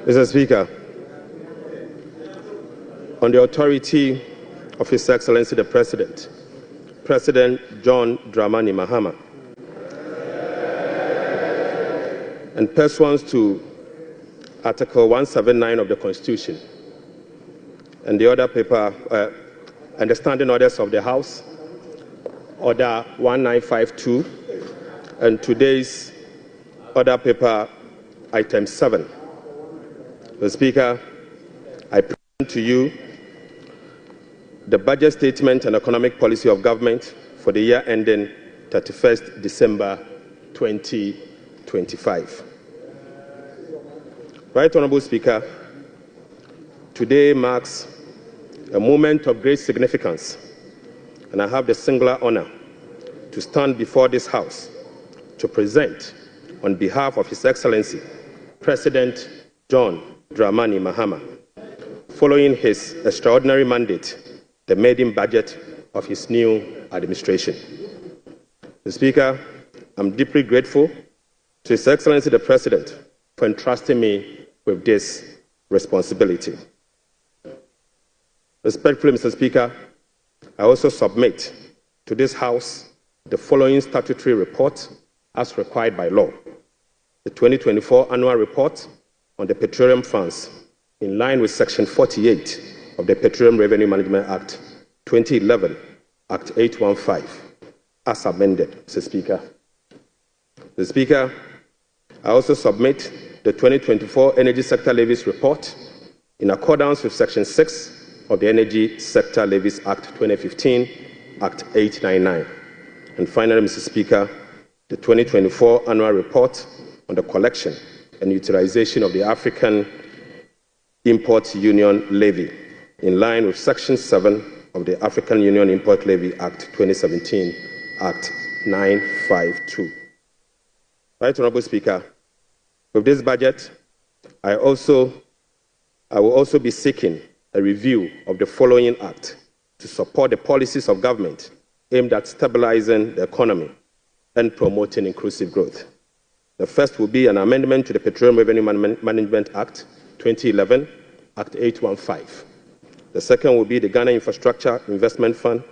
Mr. Speaker, on the authority of His Excellency the President, President John Dramani Mahama, and pursuant to Article 179 of the Constitution and the other paper and the standing orders of the House, Order 1952, and today's order paper, Item 7. Mr. Speaker, I present to you the budget statement and economic policy of government for the year ending 31st December 2025. Right Honourable Speaker, today marks a moment of great significance, and I have the singular honor to stand before this House to present, on behalf of His Excellency President John Dramani Mahama, following his extraordinary mandate, the maiden budget of his new administration. Mr. Speaker, I'm deeply grateful to His Excellency the President for entrusting me with this responsibility. Respectfully, Mr. Speaker, I also submit to this House the following statutory report as required by law. The 2024 Annual Report on the Petroleum Funds, in line with Section 48 of the Petroleum Revenue Management Act 2011, Act 815, as amended, Mr. Speaker. Mr. Speaker, I also submit the 2024 Energy Sector Levies Report in accordance with Section 6 of the Energy Sector Levies Act 2015, Act 899. And finally, Mr. Speaker, the 2024 Annual Report on the collection and utilization of the African Import Union Levy, in line with Section 7 of the African Union Import Levy Act 2017, Act 952. Right Honourable Speaker, with this budget, I will also be seeking a review of the following Act to support the policies of government aimed at stabilizing the economy and promoting inclusive growth. The first will be an amendment to the Petroleum Revenue Management Act 2011, Act 815. The second will be the Ghana Infrastructure Investment Fund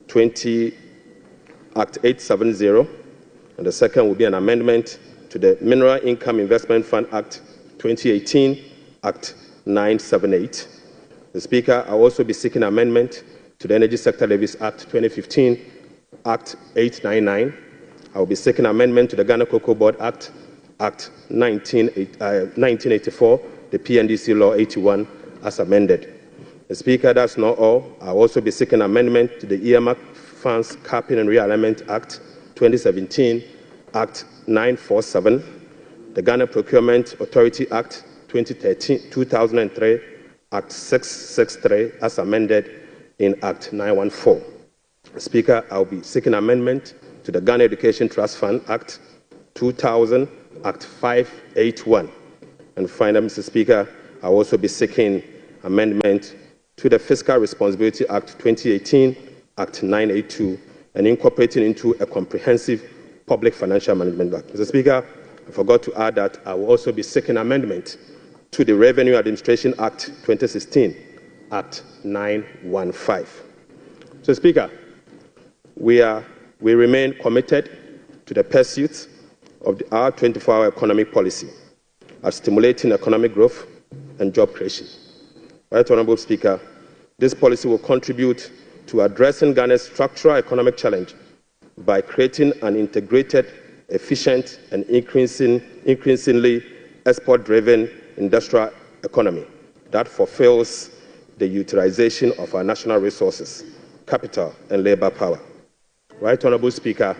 Act 870. And the second will be an amendment to the Mineral Income Investment Fund Act 2018, Act 978. The Speaker, I will also be seeking amendment to the Energy Sector Levies Act 2015, Act 899. I will be seeking amendment to the Ghana Cocoa Board Act, Act 1984, the PNDC Law 81, as amended. The Speaker, that's not all. I will also be seeking amendment to the Earmark Funds Capping and Realignment Act 2017, Act 947, the Ghana Procurement Authority Act 2003, Act 663, as amended in Act 914. Speaker, I will be seeking amendment to the Ghana Education Trust Fund Act 2000, Act 581. And finally, Mr. Speaker, I will also be seeking amendment to the Fiscal Responsibility Act 2018, Act 982, and incorporating into a comprehensive public financial management act. Mr. Speaker, I forgot to add that I will also be seeking amendment to the Revenue Administration Act 2016, Act 915. So, Speaker, we remain committed to the pursuit of our 24-hour economic policy at stimulating economic growth and job creation. Right Honourable Speaker, this policy will contribute to addressing Ghana's structural economic challenge by creating an integrated, efficient, and increasingly export-driven industrial economy that fulfills the utilization of our national resources, capital, and labour power. Right Honourable Speaker,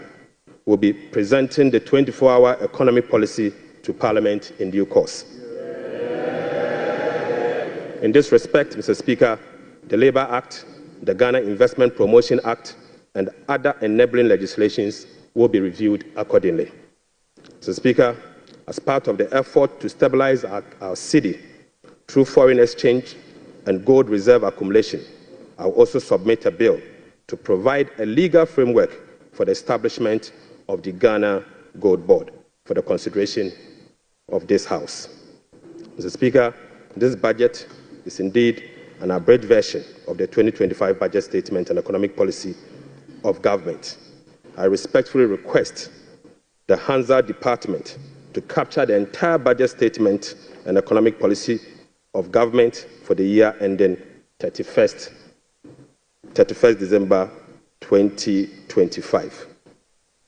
will be presenting the 24-hour economic policy to Parliament in due course. In this respect, Mr. Speaker, the Labour Act, the Ghana Investment Promotion Act, and other enabling legislations will be reviewed accordingly. Mr. Speaker, as part of the effort to stabilize our cedi through foreign exchange and gold reserve accumulation, I will also submit a bill to provide a legal framework for the establishment of the Ghana Gold Board for the consideration of this House. Mr. Speaker, this budget is indeed an abridged version of the 2025 budget statement and economic policy of government. I respectfully request the Hansard Department to capture the entire budget statement and economic policy of government for the year ending 31st December 2025.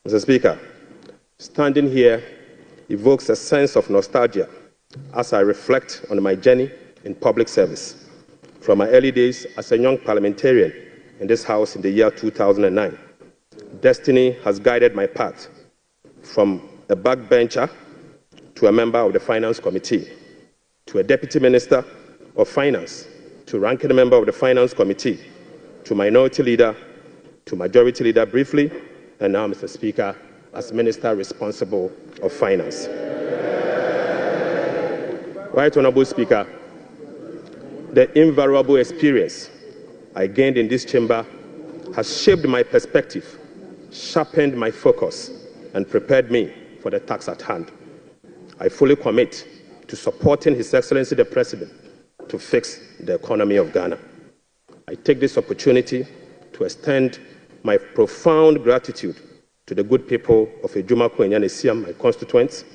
Mr. Speaker, standing here evokes a sense of nostalgia as I reflect on my journey in public service. From my early days as a young parliamentarian in this House in the year 2009, destiny has guided my path from a backbencher to a member of the Finance Committee, to a Deputy Minister of Finance, to ranking member of the Finance Committee, to Minority Leader, to Majority Leader briefly, and now, Mr. Speaker, as Minister responsible of Finance. Right Honourable Speaker, the invaluable experience I gained in this chamber has shaped my perspective, sharpened my focus, and prepared me for the task at hand. I fully commit to supporting His Excellency the President to fix the economy of Ghana. I take this opportunity to extend my profound gratitude to the good people of Ejumako and Yanesiam, my constituents,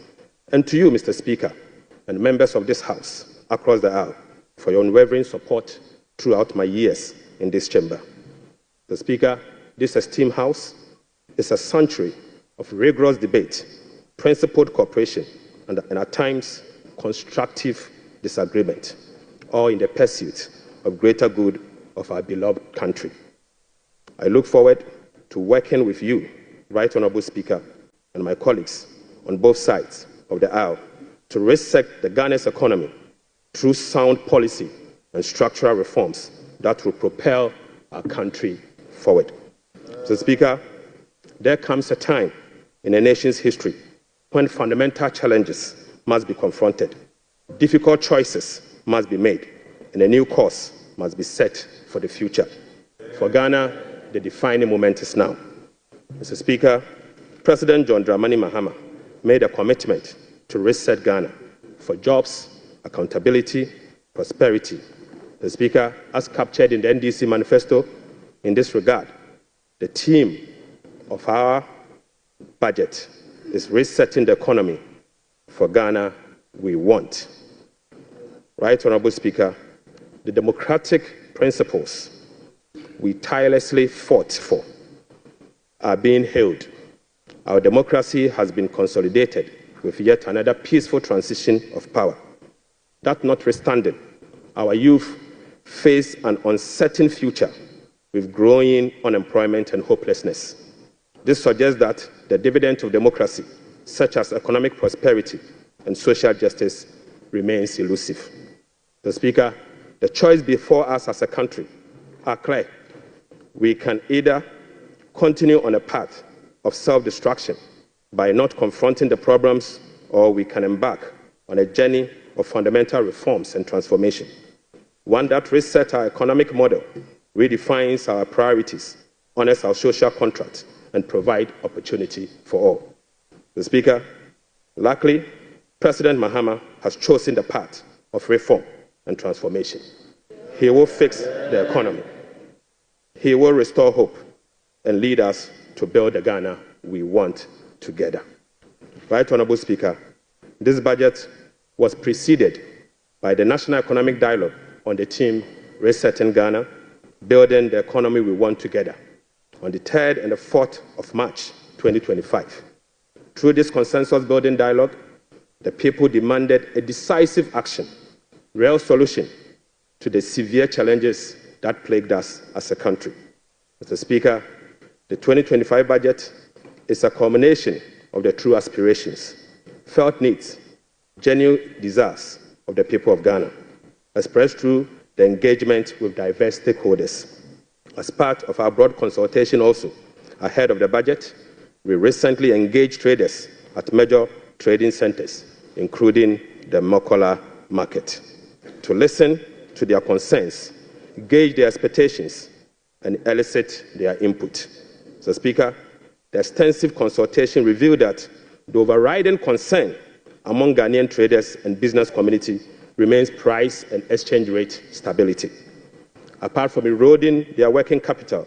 and to you, Mr. Speaker, and members of this House across the aisle for your unwavering support throughout my years in this chamber. Mr. Speaker, this esteemed House is a sanctuary of rigorous debate, principled cooperation, and at times constructive disagreement, all in the pursuit of greater good of our beloved country. I look forward to working with you, Right Honourable Speaker, and my colleagues on both sides of the aisle to reset the Ghana's economy through sound policy and structural reforms that will propel our country forward. Mr. Speaker, there comes a time in a nation's history when fundamental challenges must be confronted, difficult choices must be made, and a new course must be set for the future. For Ghana, the defining moment is now. Mr. Speaker, President John Dramani Mahama made a commitment to reset Ghana for jobs, accountability, prosperity. The Speaker, as captured in the NDC manifesto, in this regard, the theme of our budget is resetting the economy for Ghana we want. Right Honourable Speaker, the democratic principles we tirelessly fought for are being held. Our democracy has been consolidated with yet another peaceful transition of power. That notwithstanding, our youth face an uncertain future with growing unemployment and hopelessness. This suggests that the dividend of democracy, such as economic prosperity and social justice, remains elusive. Mr. Speaker, the choice before us as a country are clear. We can either continue on a path of self-destruction by not confronting the problems, or we can embark on a journey of fundamental reforms and transformation, one that resets our economic model, redefines our priorities, honors our social contract, and provides opportunity for all. Mr. Speaker, luckily, President Mahama has chosen the path of reform and transformation. He will fix the economy. He will restore hope and lead us to build the Ghana we want together. Right Honourable Speaker, this budget was preceded by the National Economic Dialogue on the theme Resetting Ghana, Building the Economy We Want Together, on the 3rd and the 4th of March 2025. Through this consensus-building dialogue, the people demanded a decisive action, real solution to the severe challenges that plagued us as a country. Mr. Speaker, the 2025 budget is a culmination of the true aspirations, felt needs, genuine desires of the people of Ghana, expressed through the engagement with diverse stakeholders. As part of our broad consultation also, ahead of the budget, we recently engaged traders at major trading centers, including the Mokola market, to listen to their concerns, gauge their expectations, and elicit their input. Mr. Speaker, the extensive consultation revealed that the overriding concern among Ghanaian traders and business community remains price and exchange rate stability. Apart from eroding their working capital,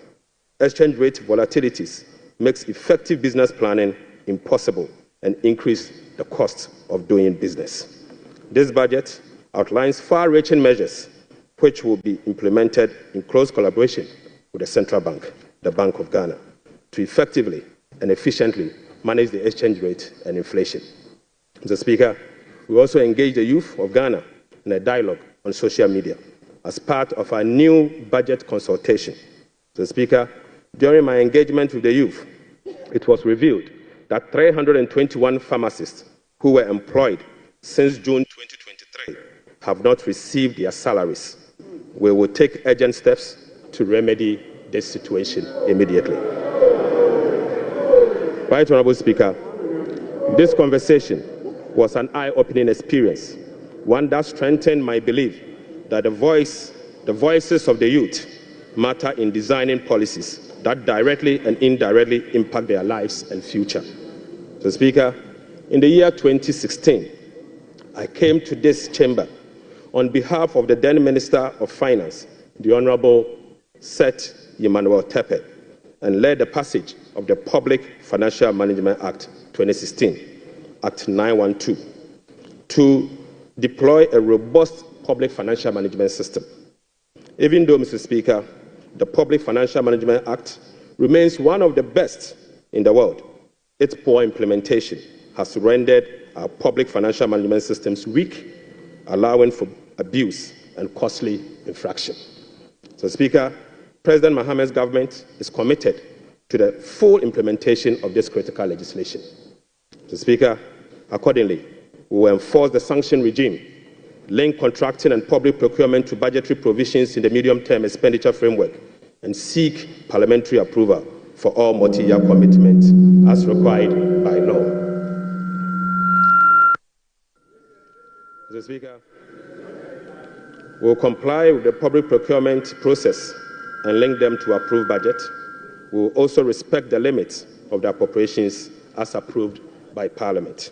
exchange rate volatilities makes effective business planning impossible and increase the cost of doing business. This budget outlines far-reaching measures which will be implemented in close collaboration with the Central Bank, the Bank of Ghana, to effectively and efficiently manage the exchange rate and inflation. Mr. Speaker, we also engage the youth of Ghana in a dialogue on social media as part of our new budget consultation. Mr. Speaker, during my engagement with the youth, it was revealed that 321 pharmacists who were employed since June 2023 have not received their salaries. We will take urgent steps to remedy this situation immediately. Right Honourable Speaker, this conversation was an eye-opening experience, one that strengthened my belief that the voices of the youth matter in designing policies that directly and indirectly impact their lives and future. So, Speaker, in the year 2016, I came to this chamber on behalf of the then Minister of Finance, the Honourable Seth Emmanuel Tepe, and led the passage of the Public Financial Management Act 2016, Act 912, to deploy a robust public financial management system. Even though, Mr. Speaker, the Public Financial Management Act remains one of the best in the world, its poor implementation has rendered our public financial management systems weak, allowing for abuse and costly infraction. So, Speaker, President Mohammed's government is committed to the full implementation of this critical legislation. So, Speaker, accordingly, we will enforce the sanction regime, link contracting and public procurement to budgetary provisions in the medium-term expenditure framework, and seek parliamentary approval for all multi-year commitments as required by law. Mr. Speaker, we will comply with the public procurement process and link them to approved budget. We will also respect the limits of the appropriations as approved by Parliament.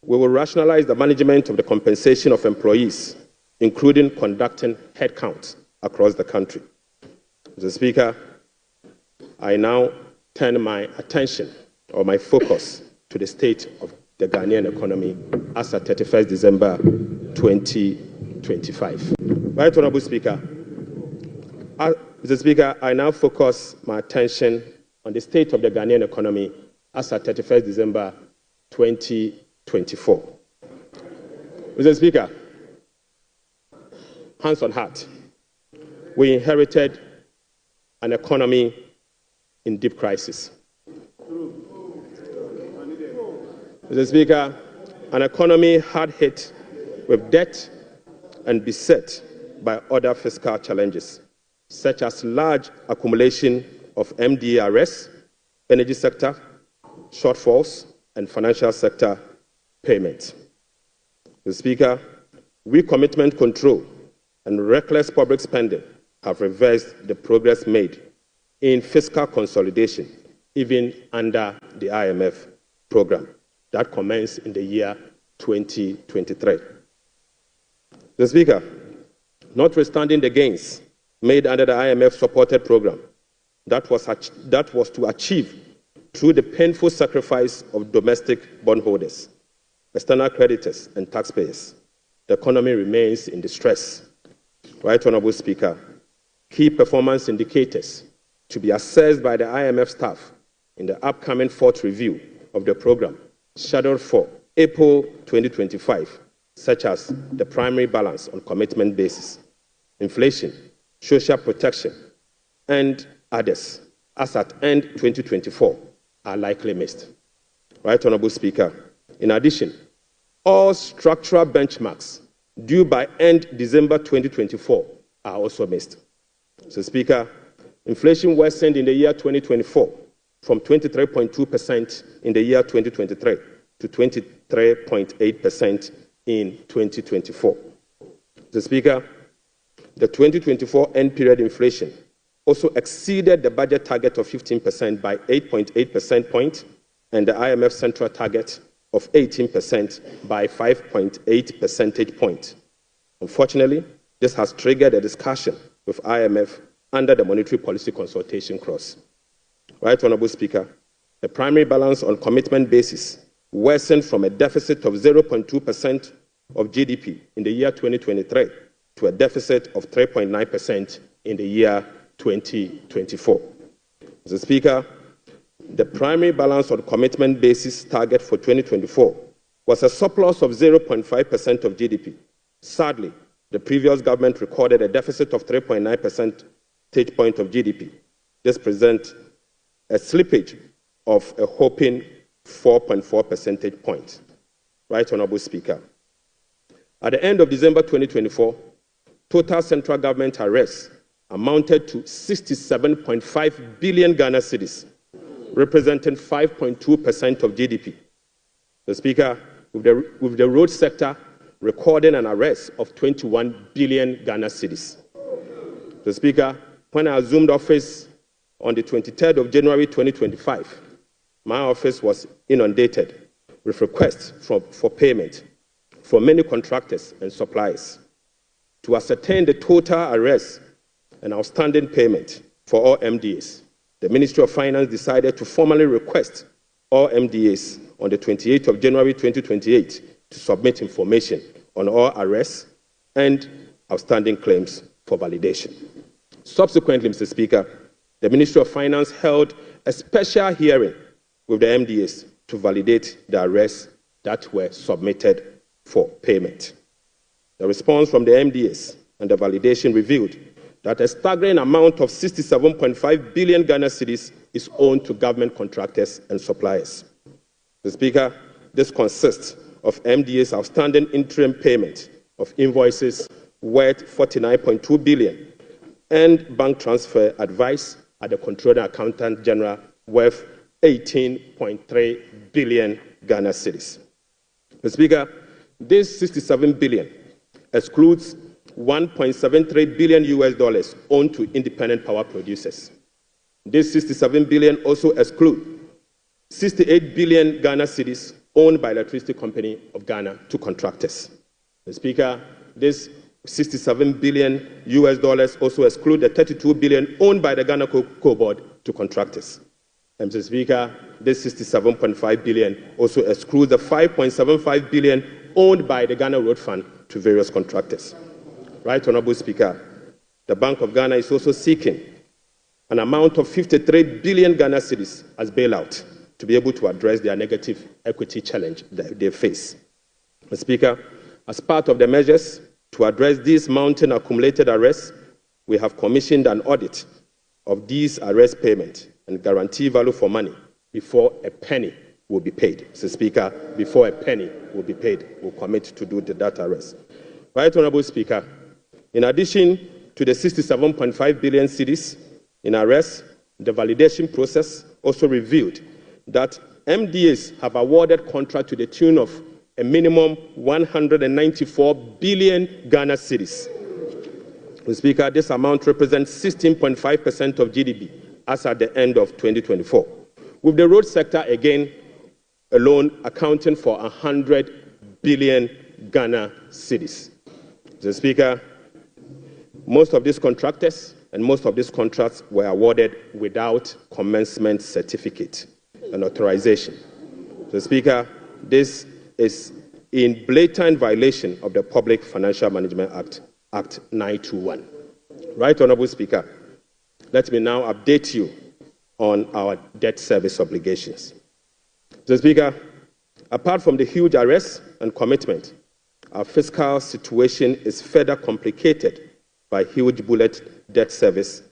We will rationalize the management of the compensation of employees, including conducting headcount across the country. Mr. Speaker, I now turn my attention or my focus to the state of the Ghanaian economy as at 31st December 2025. Right Honourable Speaker, Mr. Speaker, I now focus my attention on the state of the Ghanaian economy as at 31st December 2024. Mr. Speaker, hands on heart, we inherited an economy in deep crisis. Mr. Speaker, an economy hard hit with debt and beset by other fiscal challenges, such as large accumulation of MDRS, energy sector, shortfalls, and financial sector payments. Mr. Speaker, weak commitment control and reckless public spending have reversed the progress made in fiscal consolidation, even under the IMF program that commenced in the year 2023. Mr. Speaker, notwithstanding the gains made under the IMF-supported program that was to achieve through the painful sacrifice of domestic bondholders, external creditors, and taxpayers, the economy remains in distress. Right Honourable Speaker, key performance indicators to be assessed by the IMF staff in the upcoming fourth review of the program, scheduled for April 2025, such as the primary balance on commitment basis, inflation, social protection, and others, as at end 2024, are likely missed. Right Honourable Speaker, in addition, all structural benchmarks due by end December 2024 are also missed. So, Speaker, inflation worsened in the year 2024 from 23.2% in the year 2023 to 23.8% in 2024. So, Speaker, the 2024 end period inflation also exceeded the budget target of 15% by 8.8 percentage points and the IMF central target of 18% by 5.8 percentage points, Unfortunately, this has triggered a discussion with IMF under the Monetary Policy Consultation Clause. Right Honourable Speaker, the primary balance on commitment basis worsened from a deficit of 0.2% of GDP in the year 2023 to a deficit of 3.9% in the year 2024. Mr. Speaker, the primary balance on commitment basis target for 2024 was a surplus of 0.5% of GDP. Sadly, the previous government recorded a deficit of 3.9 percentage point of GDP. This presents a slippage of a whopping 4.4 percentage points. Right Honourable Speaker. At the end of December 2024, total central government arrests amounted to 67.5 billion Ghana cedis, representing 5.2% of GDP. The Speaker, with the road sector recording an arrest of 21 billion Ghana cedis. The Speaker, when I assumed office on the 23rd of January 2025, my office was inundated with requests for payment from many contractors and suppliers. To ascertain the total arrests and outstanding payment for all MDAs, the Ministry of Finance decided to formally request all MDAs on the 28th of January 2028 to submit information on all arrests and outstanding claims for validation. Subsequently, Mr. Speaker, the Ministry of Finance held a special hearing with the MDAs to validate the arrests that were submitted for payment. The response from the MDAs and the validation revealed that a staggering amount of 67.5 billion Ghana cedis is owed to government contractors and suppliers. Mr. Speaker, this consists of MDA's outstanding interim payment of invoices worth 49.2 billion and bank transfer advice at the Controller Accountant General worth 18.3 billion Ghana cedis. Mr. Speaker, this 67 billion excludes 1.73 billion US dollars owed to independent power producers. This 67 billion also excludes 68 billion Ghana cedis owned by Electricity Company of Ghana to contractors. Mr. Speaker, this 67 billion US dollars also exclude the 32 billion owned by the Ghana Cocoa Board to contractors. And Mr. Speaker, this 67.5 billion also excludes the 5.75 billion owned by the Ghana Road Fund to various contractors. Right Honourable Speaker, the Bank of Ghana is also seeking an amount of 53 billion Ghana cedis as bailout to be able to address their negative equity challenge that they face. Mr. Speaker, as part of the measures to address these mounting accumulated arrests, we have commissioned an audit of these arrest payments and guarantee value for money before a penny will be paid. Mr. Speaker, before a penny will be paid, we'll commit to do that arrest. Right Honourable Speaker, in addition to the 67.5 billion cedis in arrests, the validation process also revealed that MDAs have awarded contract to the tune of a minimum 194 billion Ghana cedis. Mr. Speaker, this amount represents 16.5% of GDP as at the end of 2024, with the road sector again alone accounting for 100 billion Ghana cedis. Mr. Speaker, most of these contractors and most of these contracts were awarded without commencement certificate and authorization. Mr. Speaker, this is in blatant violation of the Public Financial Management Act 921. Right Honourable Speaker, let me now update you on our debt service obligations. Mr. Speaker, apart from the huge arrests and commitment, our fiscal situation is further complicated by huge bullet debt service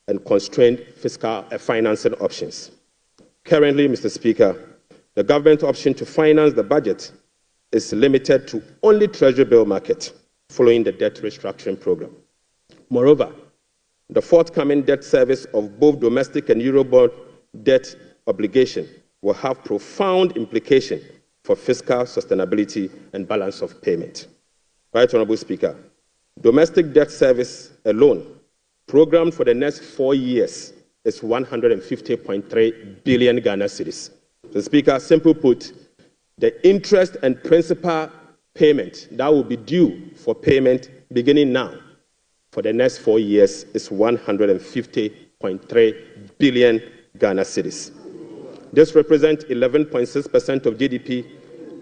and constrained fiscal financing options. Currently, Mr. Speaker, the government option to finance the budget is limited to only Treasury bill market following the debt restructuring program. Moreover, the forthcoming debt service of both domestic and Eurobond debt obligation will have profound implications for fiscal sustainability and balance of payment. Right Honourable Speaker, domestic debt service alone, programmed for the next 4 years, is 150.3 billion Ghana cedis. So, Speaker, simply put, the interest and principal payment that will be due for payment beginning now for the next 4 years is 150.3 billion Ghana cedis. This represents 11.6% of GDP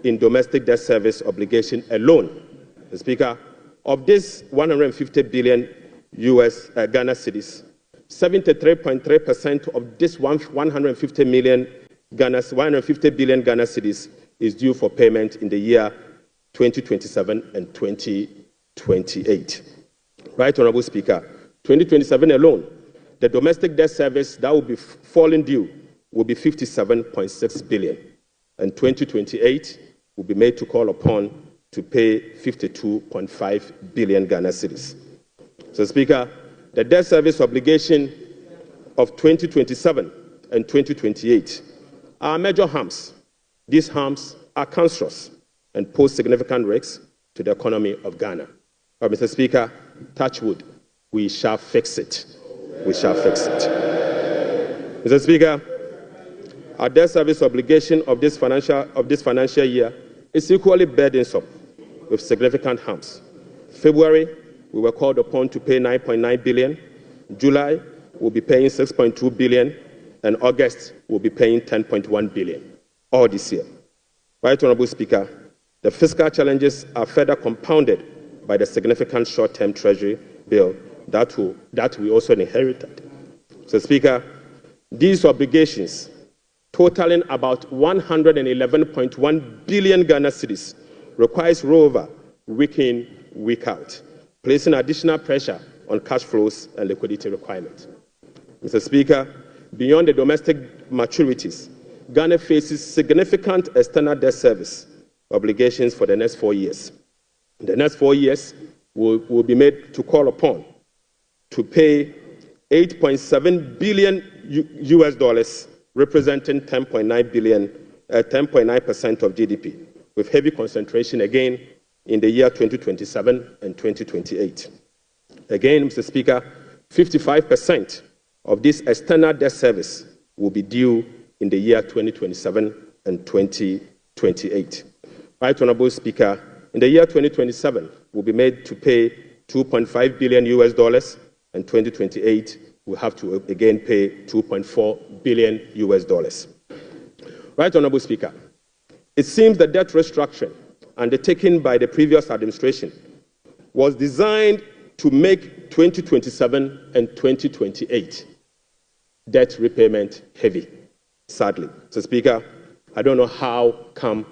in domestic debt service obligation alone. The Speaker, of this 150 billion Ghana cedis, 73.3% of this 150 billion Ghana cedis is due for payment in the year 2027 and 2028. Right, Honorable Speaker, 2027 alone, the domestic debt service that will be falling due will be 57.6 billion, and 2028 will be made to call upon to pay 52.5 billion Ghana cedis. So, Speaker, the debt service obligation of 2027 and 2028 are major harms. These harms are cancerous and pose significant risks to the economy of Ghana. But, Mr. Speaker, touch wood, we shall fix it. We shall fix it. Mr. Speaker, our debt service obligation of this financial year is equally burdensome with significant harms. February, we were called upon to pay 9.9 billion. July, we'll be paying 6.2 billion, and August, we'll be paying 10.1 billion, all this year. Right, Honorable Speaker, the fiscal challenges are further compounded by the significant short-term treasury bill that we also inherited. So, Speaker, these obligations, totaling about 111.1 billion Ghana cedis, requires rollover week in, week out, placing additional pressure on cash flows and liquidity requirements. Mr. Speaker, beyond the domestic maturities, Ghana faces significant external debt service obligations for the next 4 years. The next 4 years will be made to call upon to pay $8.7 billion representing 10.9% of GDP, with heavy concentration again in the year 2027 and 2028. Again, Mr. Speaker, 55% of this external debt service will be due in the year 2027 and 2028. Right, Honorable Speaker, in the year 2027, we'll be made to pay $2.5 billion, and 2028, we'll have to again pay $2.4 billion. Right, Honorable Speaker, it seems the debt restructuring undertaken by the previous administration was designed to make 2027 and 2028 debt repayment heavy, sadly. So, Speaker, I don't know how come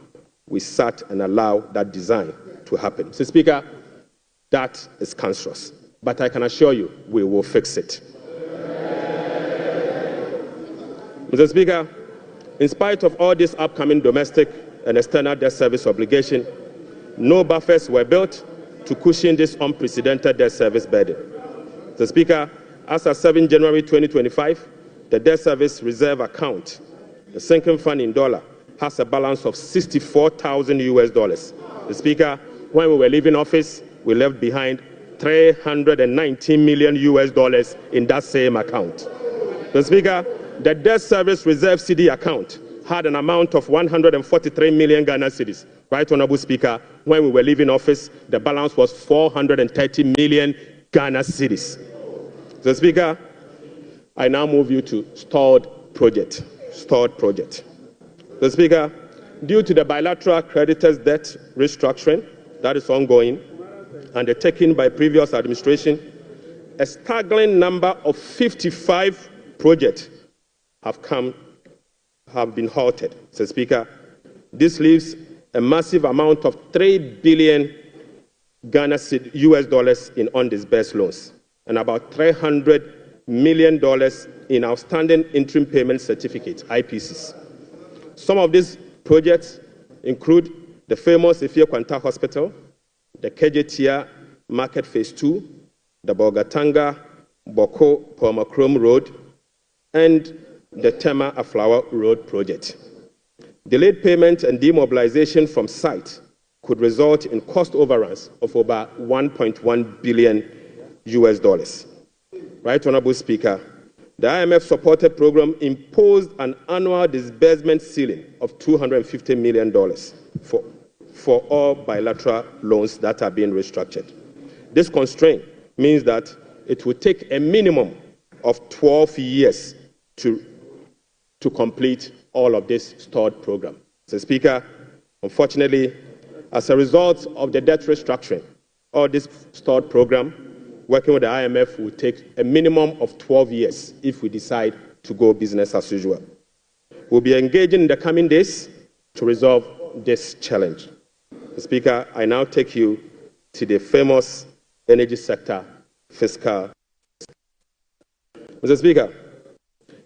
we sat and allowed that design to happen. So, Speaker, that is cancerous. But I can assure you, we will fix it. Mr. Speaker, in spite of all this upcoming domestic and external debt service obligation, no buffers were built to cushion this unprecedented debt service burden. Mr. Speaker, as of 7 January 2025, the debt service reserve account, the sinking fund in dollar, has a balance of $64,000. Mr. Speaker, when we were leaving office, we left behind $319 million in that same account. Mr. Speaker, the debt service reserve CD account had an amount of 143 million Ghana cedis. Right, Honorable Speaker, when we were leaving office, the balance was 430 million Ghana cedis. Mr. Speaker, I now move you to stalled project. Mr. Speaker, due to the bilateral creditors' debt restructuring that is ongoing, undertaken by previous administration, a staggering number of 55 projects have been halted. Mr. Speaker, this leaves a massive amount of $3 billion in undisbursed loans and about $300 million in outstanding interim payment certificates, IPCs. Some of these projects include the famous Ifeanyi Kwanta Hospital, the Kejetia Market Phase 2, the Bolgatanga Boko Pomacrom Road, and the Tema Aflawa Road project. Delayed payment and demobilization from site could result in cost overruns of over $1.1 billion. Right, Honorable Speaker, the IMF-supported program imposed an annual disbursement ceiling of $250 million for all bilateral loans that are being restructured. This constraint means that it will take a minimum of 12 years to complete all of this stalled program. Mr. Speaker, unfortunately, as a result of the debt restructuring, all this stalled program, working with the IMF will take a minimum of 12 years if we decide to go business as usual. We'll be engaging in the coming days to resolve this challenge. Mr. Speaker, I now take you to the famous energy sector fiscal. Mr. Speaker,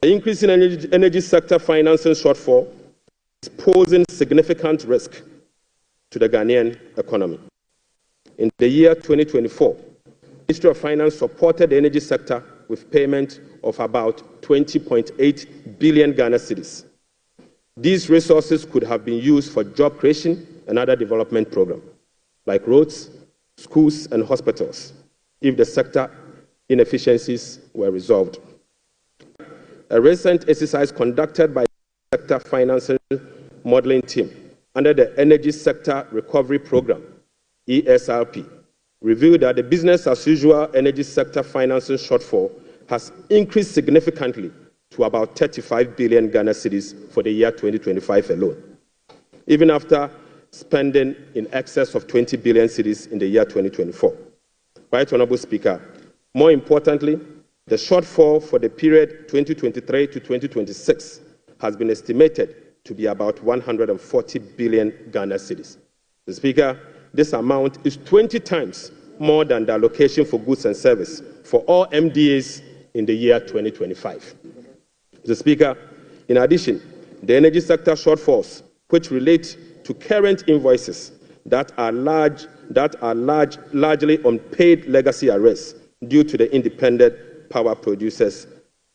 the increase in energy sector financing shortfall is posing significant risk to the Ghanaian economy. In the year 2024, the Ministry of Finance supported the energy sector with payment of about 20.8 billion Ghana cedis. These resources could have been used for job creation and other development programs, like roads, schools, and hospitals, if the sector inefficiencies were resolved. A recent exercise conducted by the Sector Financing Modeling Team under the Energy Sector Recovery Program, ESRP, revealed that the business-as-usual energy sector financing shortfall has increased significantly to about 35 billion Ghana cedis for the year 2025 alone, even after spending in excess of 20 billion cedis in the year 2024. Right, Honourable Speaker, more importantly, the shortfall for the period 2023 to 2026 has been estimated to be about 140 billion Ghana cedis. Mr. Speaker, this amount is 20 times more than the allocation for goods and service for all MDAs in the year 2025. Mr. Speaker, in addition, the energy sector shortfalls, which relate to current invoices that are largely unpaid legacy arrests due to the independent power producers.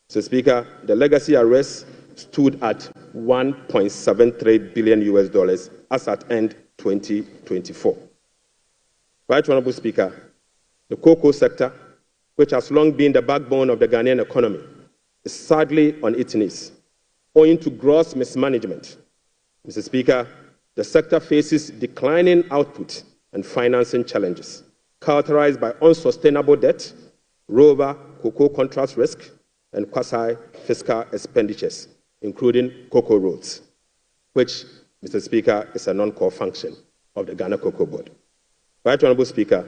Mr. Speaker, the legacy arrests stood at $1.73 billion as at end 2024. Right, Honourable Speaker, the cocoa sector, which has long been the backbone of the Ghanaian economy, is sadly on its knees, owing to gross mismanagement. Mr. Speaker, the sector faces declining output and financing challenges, characterized by unsustainable debt, rollover cocoa contract risk, and quasi-fiscal expenditures, including cocoa roads, which, Mr. Speaker, is a non-core function of the Ghana Cocoa Board. Right, Honourable Speaker,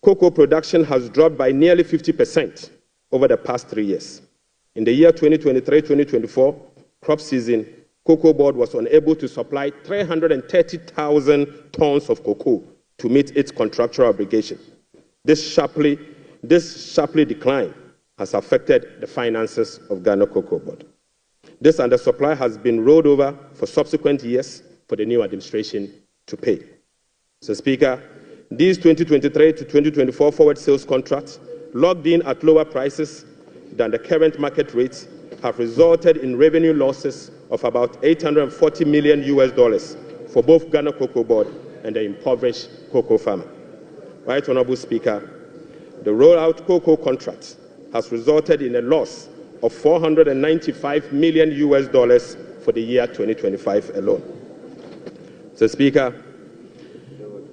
cocoa production has dropped by nearly 50% over the past 3 years. In the year 2023-2024 crop season, Cocoa Board was unable to supply 330,000 tons of cocoa to meet its contractual obligation. This sharply decline has affected the finances of Ghana Cocoa Board. This undersupply has been rolled over for subsequent years for the new administration to pay. Mr. Speaker, these 2023 to 2024 forward sales contracts, locked in at lower prices than the current market rates, have resulted in revenue losses of about $840 million for both Ghana Cocoa Board and the impoverished cocoa farmer. Right, Honourable Speaker, the rollout cocoa contract has resulted in a loss of $495 million for the year 2025 alone. Mr. Speaker,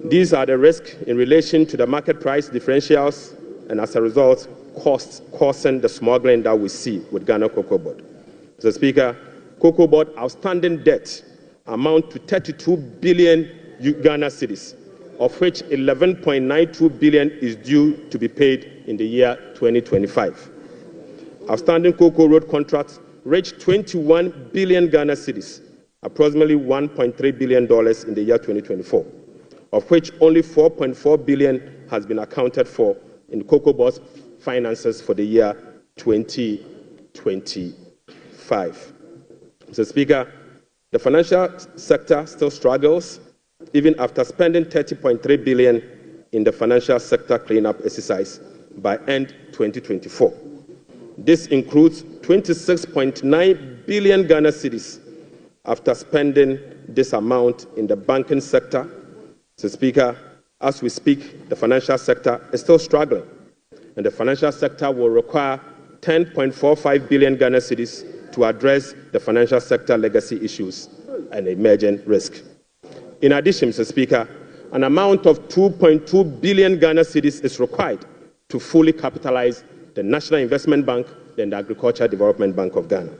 these are the risks in relation to the market price differentials and, as a result, costs causing the smuggling that we see with Ghana Cocoa Board. Mr. Speaker, Cocoa Board outstanding debt amount to 32 billion Ghana cedis, of which 11.92 billion is due to be paid in the year 2025. Outstanding cocoa road contracts reached 21 billion Ghana cedis, approximately $1.3 billion in the year 2024, of which only 4.4 billion has been accounted for in Cocoa Board's finances for the year 2025. Mr. Speaker, the financial sector still struggles even after spending 30.3 billion in the financial sector cleanup exercise by end 2024. This includes 26.9 billion Ghana cedis after spending this amount in the banking sector. Mr. Speaker, as we speak, the financial sector is still struggling, and the financial sector will require 10.45 billion Ghana cedis to address the financial sector legacy issues and emerging risk. In addition, Mr. Speaker, an amount of 2.2 billion Ghana cedis is required to fully capitalize the National Investment Bank and the Agricultural Development Bank of Ghana.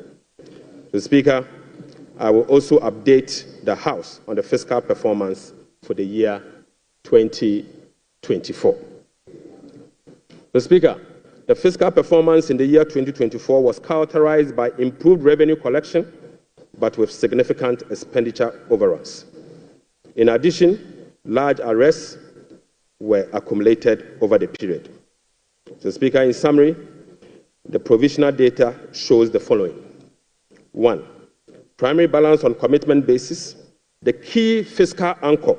Mr. Speaker, I will also update the House on the fiscal performance for the year 2024. Mr. Speaker, the fiscal performance in the year 2024 was characterized by improved revenue collection, but with significant expenditure overruns. In addition, large arrests were accumulated over the period. Mr. Speaker, in summary, the provisional data shows the following. 1. Primary balance on commitment basis, the key fiscal anchor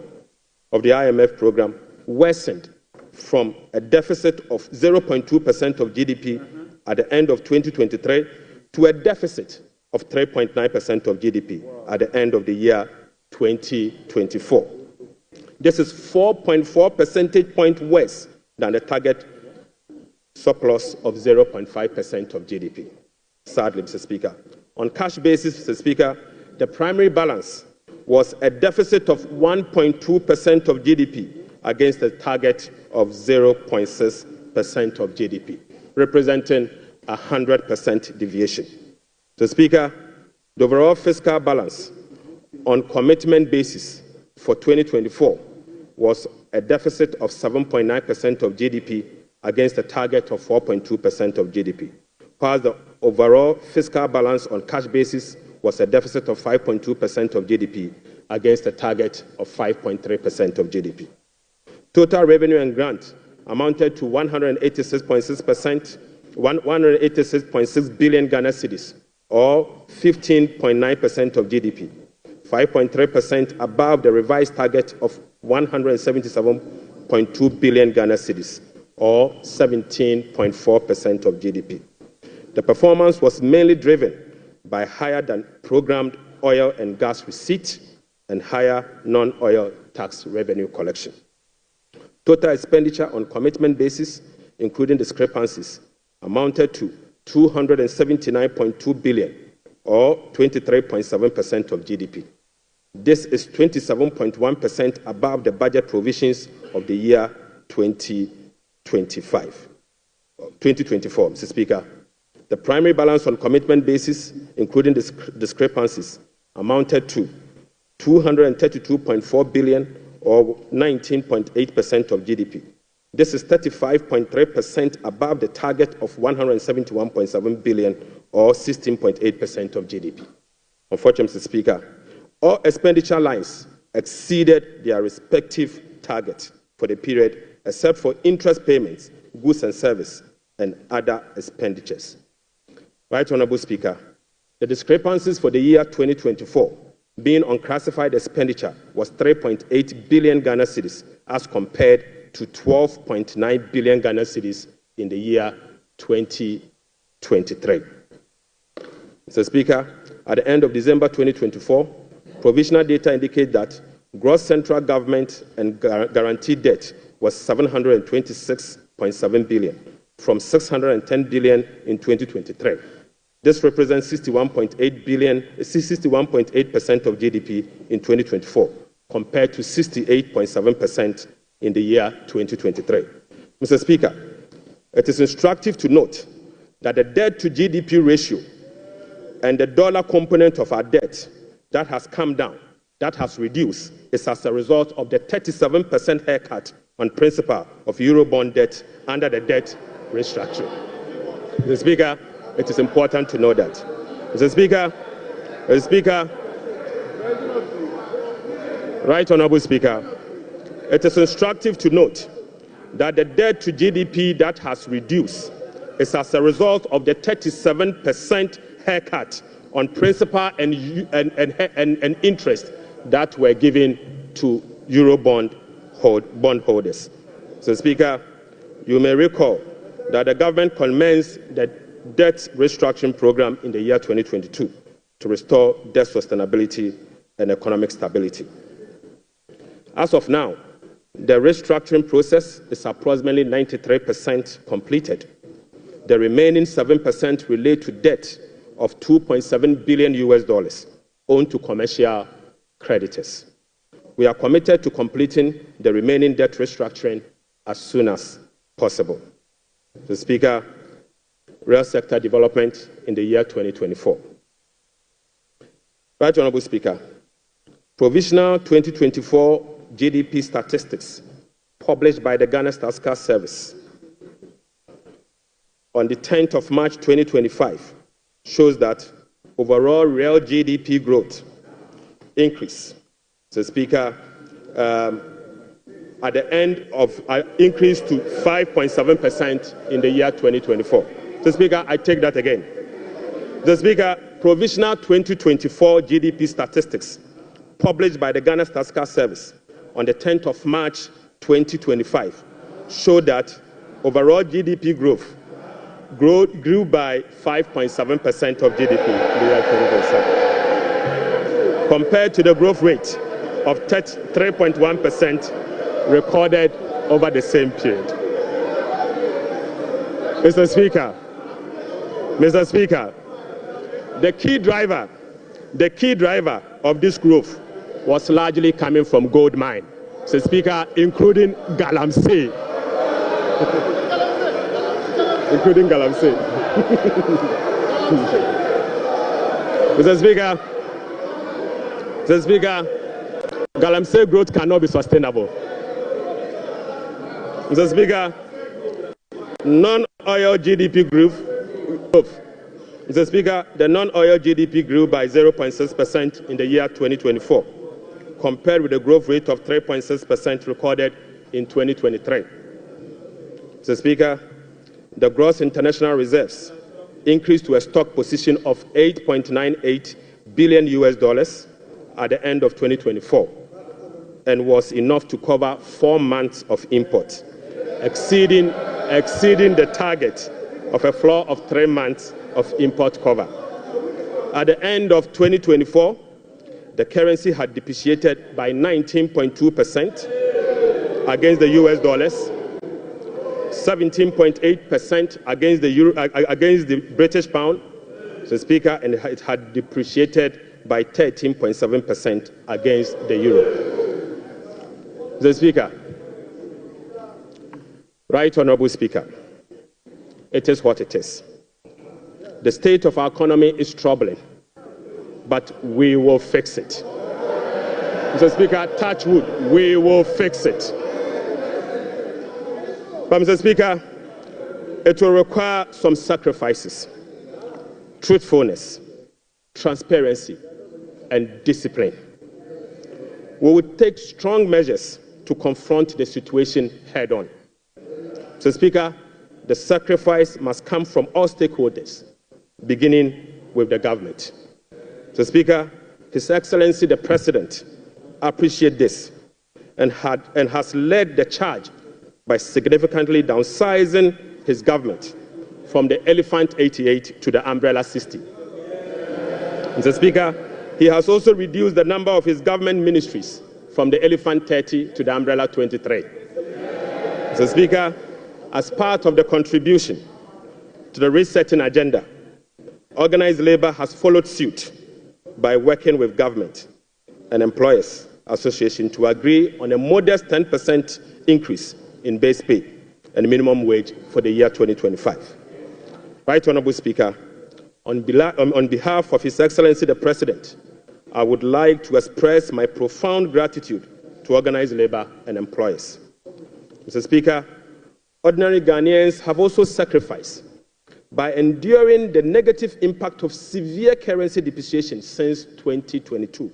of the IMF program, worsened from a deficit of 0.2% of GDP at the end of 2023 to a deficit of 3.9% of GDP at the end of the year 2024. This is 4.4 percentage points worse than the target surplus of 0.5% of GDP. Sadly, Mr. Speaker, on cash basis, Mr. Speaker, the primary balance was a deficit of 1.2% of GDP against a target of 0.6% of GDP, representing a 100% deviation. Mr. Speaker, the overall fiscal balance on commitment basis for 2024 was a deficit of 7.9% of GDP against a target of 4.2% of GDP, while the overall fiscal balance on cash basis was a deficit of 5.2% of GDP against a target of 5.3% of GDP. Total revenue and grant amounted to 186.6 billion Ghana cedis, or 15.9% of GDP, 5.3% above the revised target of 177.2 billion Ghana cedis, or 17.4% of GDP. The performance was mainly driven by higher than programmed oil and gas receipt and higher non-oil tax revenue collection. Total expenditure on commitment basis, including discrepancies, amounted to 279.2 billion, or 23.7% of GDP. This is 27.1% above the budget provisions of the year 2024, Mr. Speaker. The primary balance on commitment basis, including discrepancies, amounted to 232.4 billion, or 19.8% of GDP. This is 35.3% above the target of 171.7 billion, or 16.8% of GDP. Unfortunately, Mr. Speaker, all expenditure lines exceeded their respective target for the period, except for interest payments, goods and service, and other expenditures. Right Honourable Speaker, the discrepancies for the year 2024 being unclassified expenditure was 3.8 billion Ghana cedis as compared to 12.9 billion Ghana cedis in the year 2023. Mr. Speaker, at the end of December 2024, provisional data indicate that gross central government and guaranteed debt was 726.7 billion from 610 billion in 2023. This represents 61.8% of GDP in 2024, compared to 68.7% in the year 2023. Mr. Speaker, it is instructive to note that the debt to GDP ratio and the dollar component of our debt that has come down, that has reduced, is as a result of the 37% haircut on principal of Eurobond debt under the debt restructuring. Mr. Speaker, it is important to know that. Mr. Speaker, Right Honourable Speaker, it is instructive to note that the debt to GDP that has reduced is as a result of the 37% haircut on principal and interest that were given to Eurobond bondholders. So, Speaker, you may recall that the government commenced the debt restructuring program in the year 2022 to restore debt sustainability and economic stability. As of now, the restructuring process is approximately 93% completed. The remaining 7% relate to debt of $2.7 billion owed to commercial creditors. We are committed to completing the remaining debt restructuring as soon as possible. Mr. Speaker, real sector development in the year 2024. Right Honourable Speaker, provisional 2024 GDP statistics published by the Ghana Statistical Service on the 10th of March 2025 shows that overall real GDP growth increase. Mr. Speaker, at the end of increased to 5.7% in the year 2024. Mr. Speaker, I take that again. Mr. Speaker, provisional 2024 GDP statistics published by the Ghana Statistical Service on the 10th of March 2025 show that overall GDP growth grew by 5.7% of GDP in the year 2027, compared to the growth rate of 3.1% recorded over the same period. Mr. Speaker, the key driver of this growth was largely coming from gold mine, Mr. Speaker, including Galamsey. Including Galamsey. Mr. Speaker, Galamsey growth cannot be sustainable. Mr. Speaker, non-oil GDP growth. Mr. Speaker, the non-oil GDP grew by 0.6% in the year 2024, compared with the growth rate of 3.6% recorded in 2023. Mr. Speaker, the gross international reserves increased to a stock position of $8.98 billion at the end of 2024 and was enough to cover 4 months of import, exceeding the target of a floor of 3 months of import cover. At the end of 2024, the currency had depreciated by 19.2% against the US dollars, 17.8% against the euro, against the British pound, Mr. Speaker, and it had depreciated by 13.7% against the euro. Mr. Speaker, Right Honourable Speaker, it is what it is. The state of our economy is troubling, but we will fix it. Mr. Speaker, touch wood, we will fix it. But Mr. Speaker, it will require some sacrifices, truthfulness, transparency, and discipline. We will take strong measures to confront the situation head on. Mr. Speaker, the sacrifice must come from all stakeholders, beginning with the government. Mr. Speaker, His Excellency the President appreciates this and has led the charge by significantly downsizing his government from the Elephant 88 to the Umbrella 60. Mr. Speaker, he has also reduced the number of his government ministries from the Elephant 30 to the Umbrella 23. Mr. Speaker, as part of the contribution to the resetting agenda, organized labor has followed suit by working with government and employers association to agree on a modest 10% increase in base pay and minimum wage for the year 2025. Right Honourable Speaker, on behalf of His Excellency the President, I would like to express my profound gratitude to organized labor and employers. Mr. Speaker, ordinary Ghanaians have also sacrificed by enduring the negative impact of severe currency depreciation since 2022.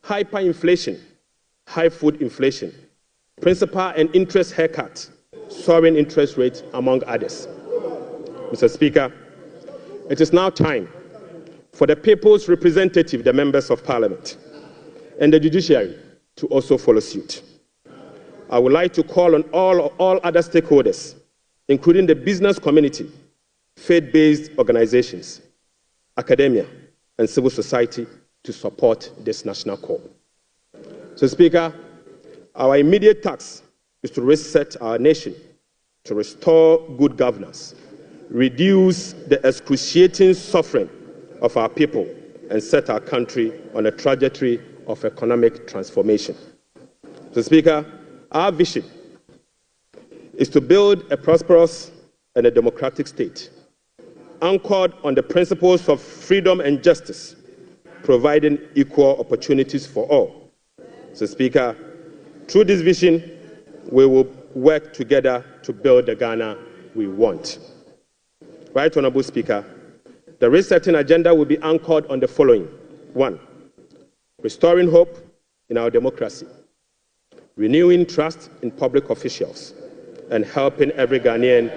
Hyperinflation, high food inflation, principal and interest haircut, soaring interest rates, among others. Mr. Speaker, it is now time for the people's representative, the members of Parliament, and the judiciary to also follow suit. I would like to call on all other stakeholders, including the business community, faith-based organizations, academia, and civil society to support this national call. So, Speaker, our immediate task is to reset our nation, to restore good governance, reduce the excruciating suffering of our people, and set our country on a trajectory of economic transformation. Mr. Speaker, our vision is to build a prosperous and a democratic state, anchored on the principles of freedom and justice, providing equal opportunities for all. Mr. Speaker, through this vision, we will work together to build the Ghana we want. Right Honourable Speaker, the resetting agenda will be anchored on the following. 1. Restoring hope in our democracy, renewing trust in public officials, and helping every Ghanaian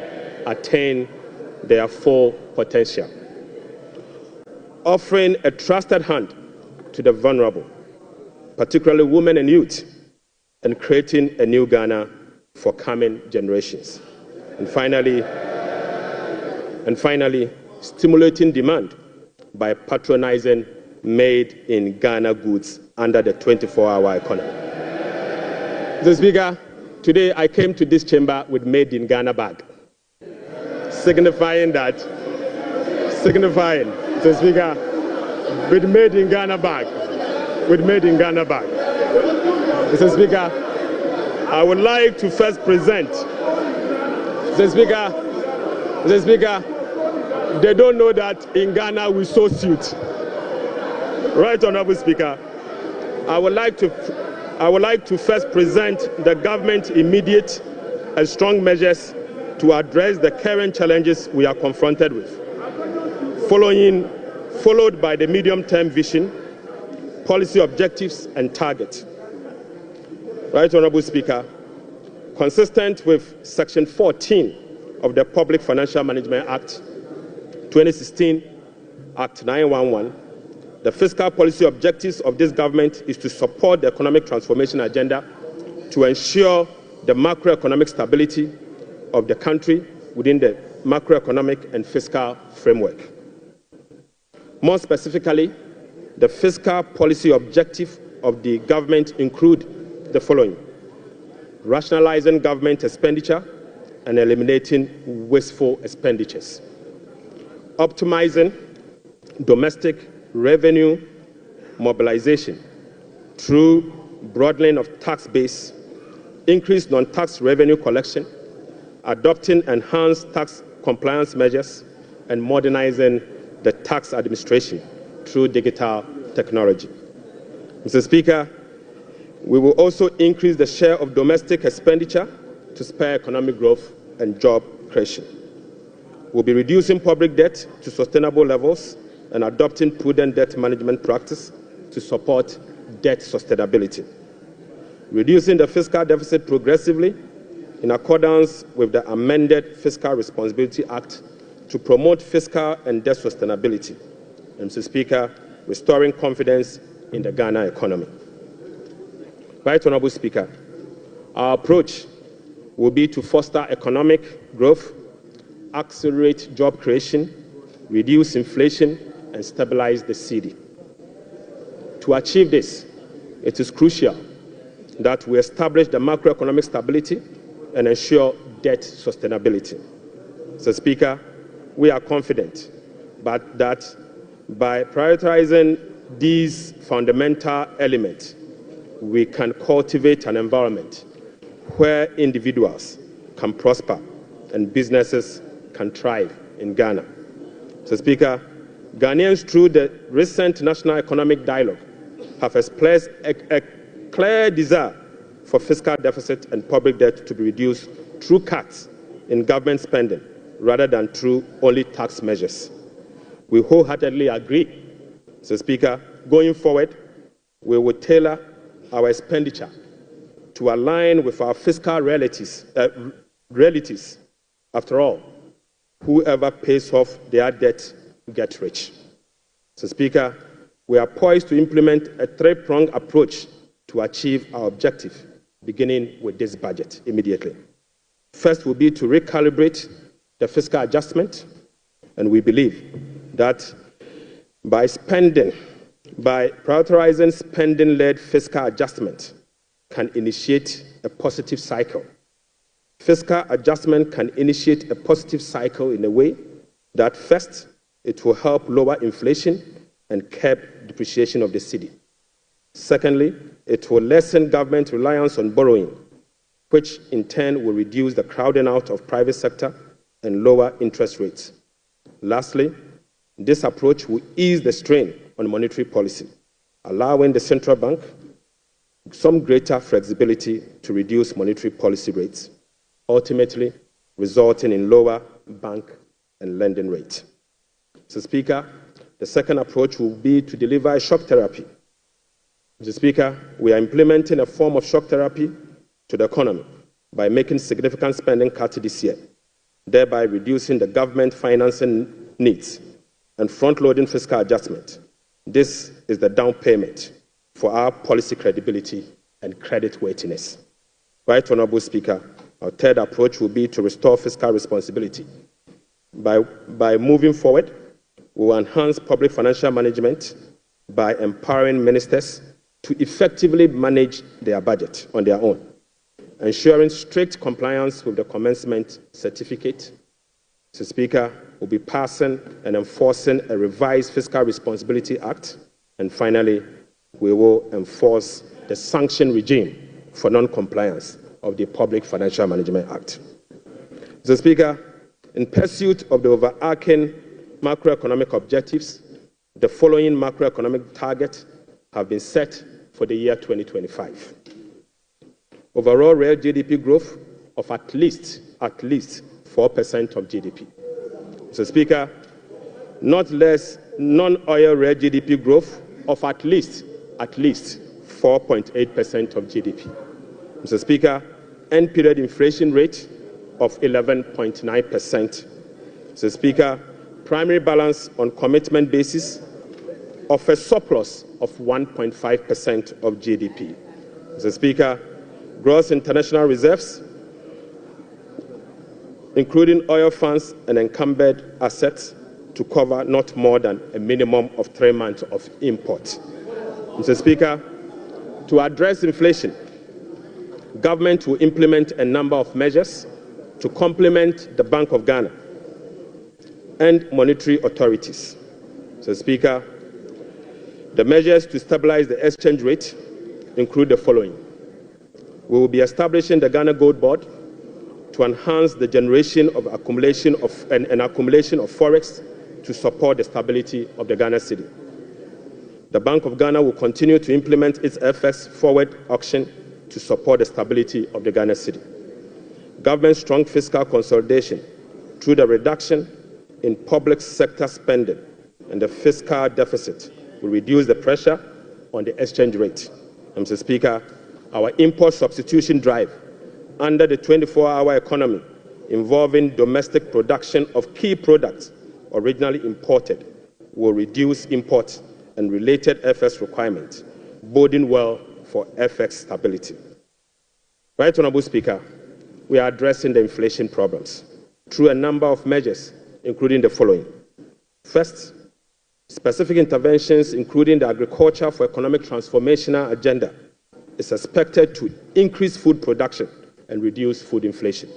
attain their full potential. Offering a trusted hand to the vulnerable, particularly women and youth, and creating a new Ghana for coming generations. And finally, stimulating demand by patronizing made-in-Ghana goods under the 24-hour economy. Mr. Speaker, today I came to this chamber with made-in-Ghana bag, signifying, Mr. Speaker, with made-in-Ghana bag, Mr. Speaker, I would like to first present, Mr. Speaker, they don't know that in Ghana we sew suit. Right, Honourable Speaker, I would like to first present the government's immediate and strong measures to address the current challenges we are confronted with, followed by the medium-term vision, policy objectives and targets. Right, Honourable Speaker, consistent with Section 14 of the Public Financial Management Act 2016, Act 911, the fiscal policy objectives of this government is to support the economic transformation agenda to ensure the macroeconomic stability of the country within the macroeconomic and fiscal framework. More specifically, the fiscal policy objective of the government include the following: rationalizing government expenditure and eliminating wasteful expenditures, optimizing domestic revenue mobilization through broadening of tax base, increased non-tax revenue collection, adopting enhanced tax compliance measures, and modernizing the tax administration through digital technology. Mr. Speaker, we will also increase the share of domestic expenditure to spur economic growth and job creation. We'll be reducing public debt to sustainable levels and adopting prudent debt management practice to support debt sustainability. Reducing the fiscal deficit progressively in accordance with the amended Fiscal Responsibility Act to promote fiscal and debt sustainability. And Mr. Speaker, restoring confidence in the Ghana economy. Right, Honourable Speaker, our approach will be to foster economic growth, accelerate job creation, reduce inflation, and stabilize the cedi. To achieve this, it is crucial that we establish the macroeconomic stability and ensure debt sustainability. Mr. Speaker, we are confident that by prioritizing these fundamental elements, we can cultivate an environment where individuals can prosper and businesses can thrive in Ghana. Mr. Speaker, Ghanaians through the recent National Economic Dialogue have expressed a clear desire for fiscal deficit and public debt to be reduced through cuts in government spending rather than through only tax measures. We wholeheartedly agree, Mr. Speaker, going forward, we will tailor our expenditure to align with our fiscal realities. After all, whoever pays off their debt gets rich. Mr. Speaker, we are poised to implement a three-pronged approach to achieve our objective, beginning with this budget immediately. First will be to recalibrate the fiscal adjustment, and we believe that by prioritizing spending-led fiscal adjustment can initiate a positive cycle. Fiscal adjustment can initiate a positive cycle in a way that first, it will help lower inflation and curb depreciation of the cedi. Secondly, it will lessen government reliance on borrowing, which in turn will reduce the crowding out of private sector and lower interest rates. Lastly, this approach will ease the strain on monetary policy, allowing the central bank some greater flexibility to reduce monetary policy rates, ultimately resulting in lower bank and lending rates. Mr. Speaker, the second approach will be to deliver a shock therapy. Mr. Speaker, we are implementing a form of shock therapy to the economy by making significant spending cuts this year, thereby reducing the government financing needs and front-loading fiscal adjustment. This is the down payment for our policy credibility and creditworthiness. Right Honourable Speaker, our third approach will be to restore fiscal responsibility. By moving forward, we will enhance public financial management by empowering ministers to effectively manage their budget on their own, ensuring strict compliance with the commencement certificate. Mr. Speaker, we'll be passing and enforcing a revised Fiscal Responsibility Act. And finally, we will enforce the sanction regime for non-compliance of the Public Financial Management Act. Mr. Speaker, in pursuit of the overarching macroeconomic objectives, the following macroeconomic targets have been set for the year 2025. Overall real GDP growth of at least 4% of GDP. Mr. Speaker, not less non-oil real GDP growth of at least 4.8% of GDP. Mr. Speaker, end period inflation rate of 11.9%. Mr. Speaker, primary balance on commitment basis of a surplus of 1.5% of GDP. Mr. Speaker, gross international reserves, including oil funds and encumbered assets, to cover not more than a minimum of 3 months of import. Mr. Speaker, to address inflation, government will implement a number of measures to complement the Bank of Ghana and monetary authorities. Mr. Speaker, the measures to stabilize the exchange rate include the following. We will be establishing the Ghana Gold Board to enhance the generation of accumulation of forex to support the stability of the Ghana cedi. The Bank of Ghana will continue to implement its FX forward auction to support the stability of the Ghana cedi. Government's strong fiscal consolidation through the reduction in public sector spending and the fiscal deficit will reduce the pressure on the exchange rate. Mr. Speaker, our import substitution drive under the 24-hour economy involving domestic production of key products originally imported will reduce import and related FX requirements, boding well for FX stability. Right Honourable Speaker, we are addressing the inflation problems through a number of measures, including the following. First, specific interventions, including the Agriculture for Economic Transformational Agenda, is expected to increase food production and reduce food inflation.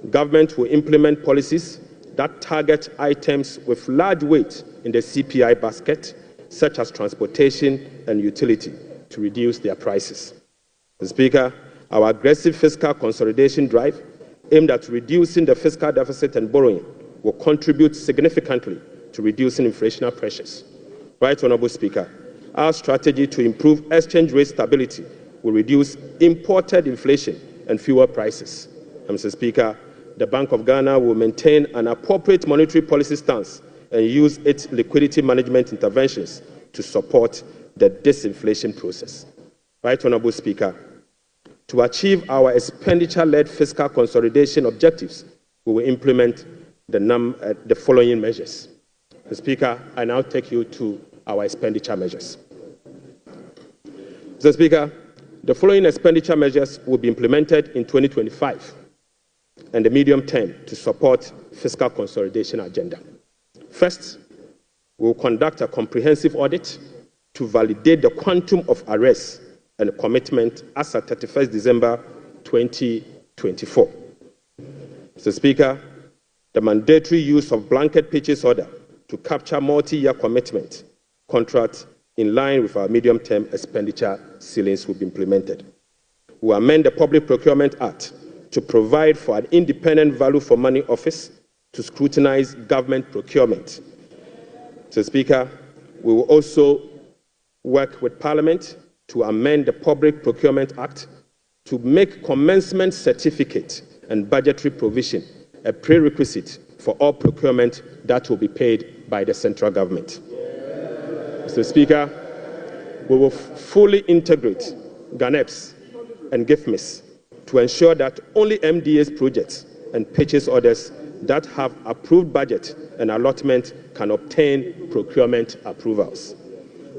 Government will implement policies that target items with large weight in the CPI basket, such as transportation and utility, to reduce their prices. Mr. Speaker, our aggressive fiscal consolidation drive aimed at reducing the fiscal deficit and borrowing will contribute significantly to reducing inflationary pressures. Right Honourable Speaker, our strategy to improve exchange rate stability will reduce imported inflation and fuel prices. Mr. Speaker, the Bank of Ghana will maintain an appropriate monetary policy stance and use its liquidity management interventions to support the disinflation process. Right Honourable Speaker, to achieve our expenditure-led fiscal consolidation objectives, we will implement the following measures. Mr. Speaker, I now take you to our expenditure measures. Mr. Speaker, the following expenditure measures will be implemented in 2025 and the medium term to support fiscal consolidation agenda. First, we will conduct a comprehensive audit to validate the quantum of arrests and commitment as at 31st December 2024. Mr. Speaker, the mandatory use of blanket purchase order to capture multi-year commitment contracts in line with our medium-term expenditure ceilings will be implemented. We will amend the Public Procurement Act to provide for an independent value-for-money office to scrutinize government procurement. Mr. Speaker, we will also work with Parliament to amend the Public Procurement Act to make commencement certificate and budgetary provision a prerequisite for all procurement that will be paid by the central government. Mr. Speaker, we will fully integrate GANEPS and GIFMIS to ensure that only MDA's projects and purchase orders that have approved budget and allotment can obtain procurement approvals.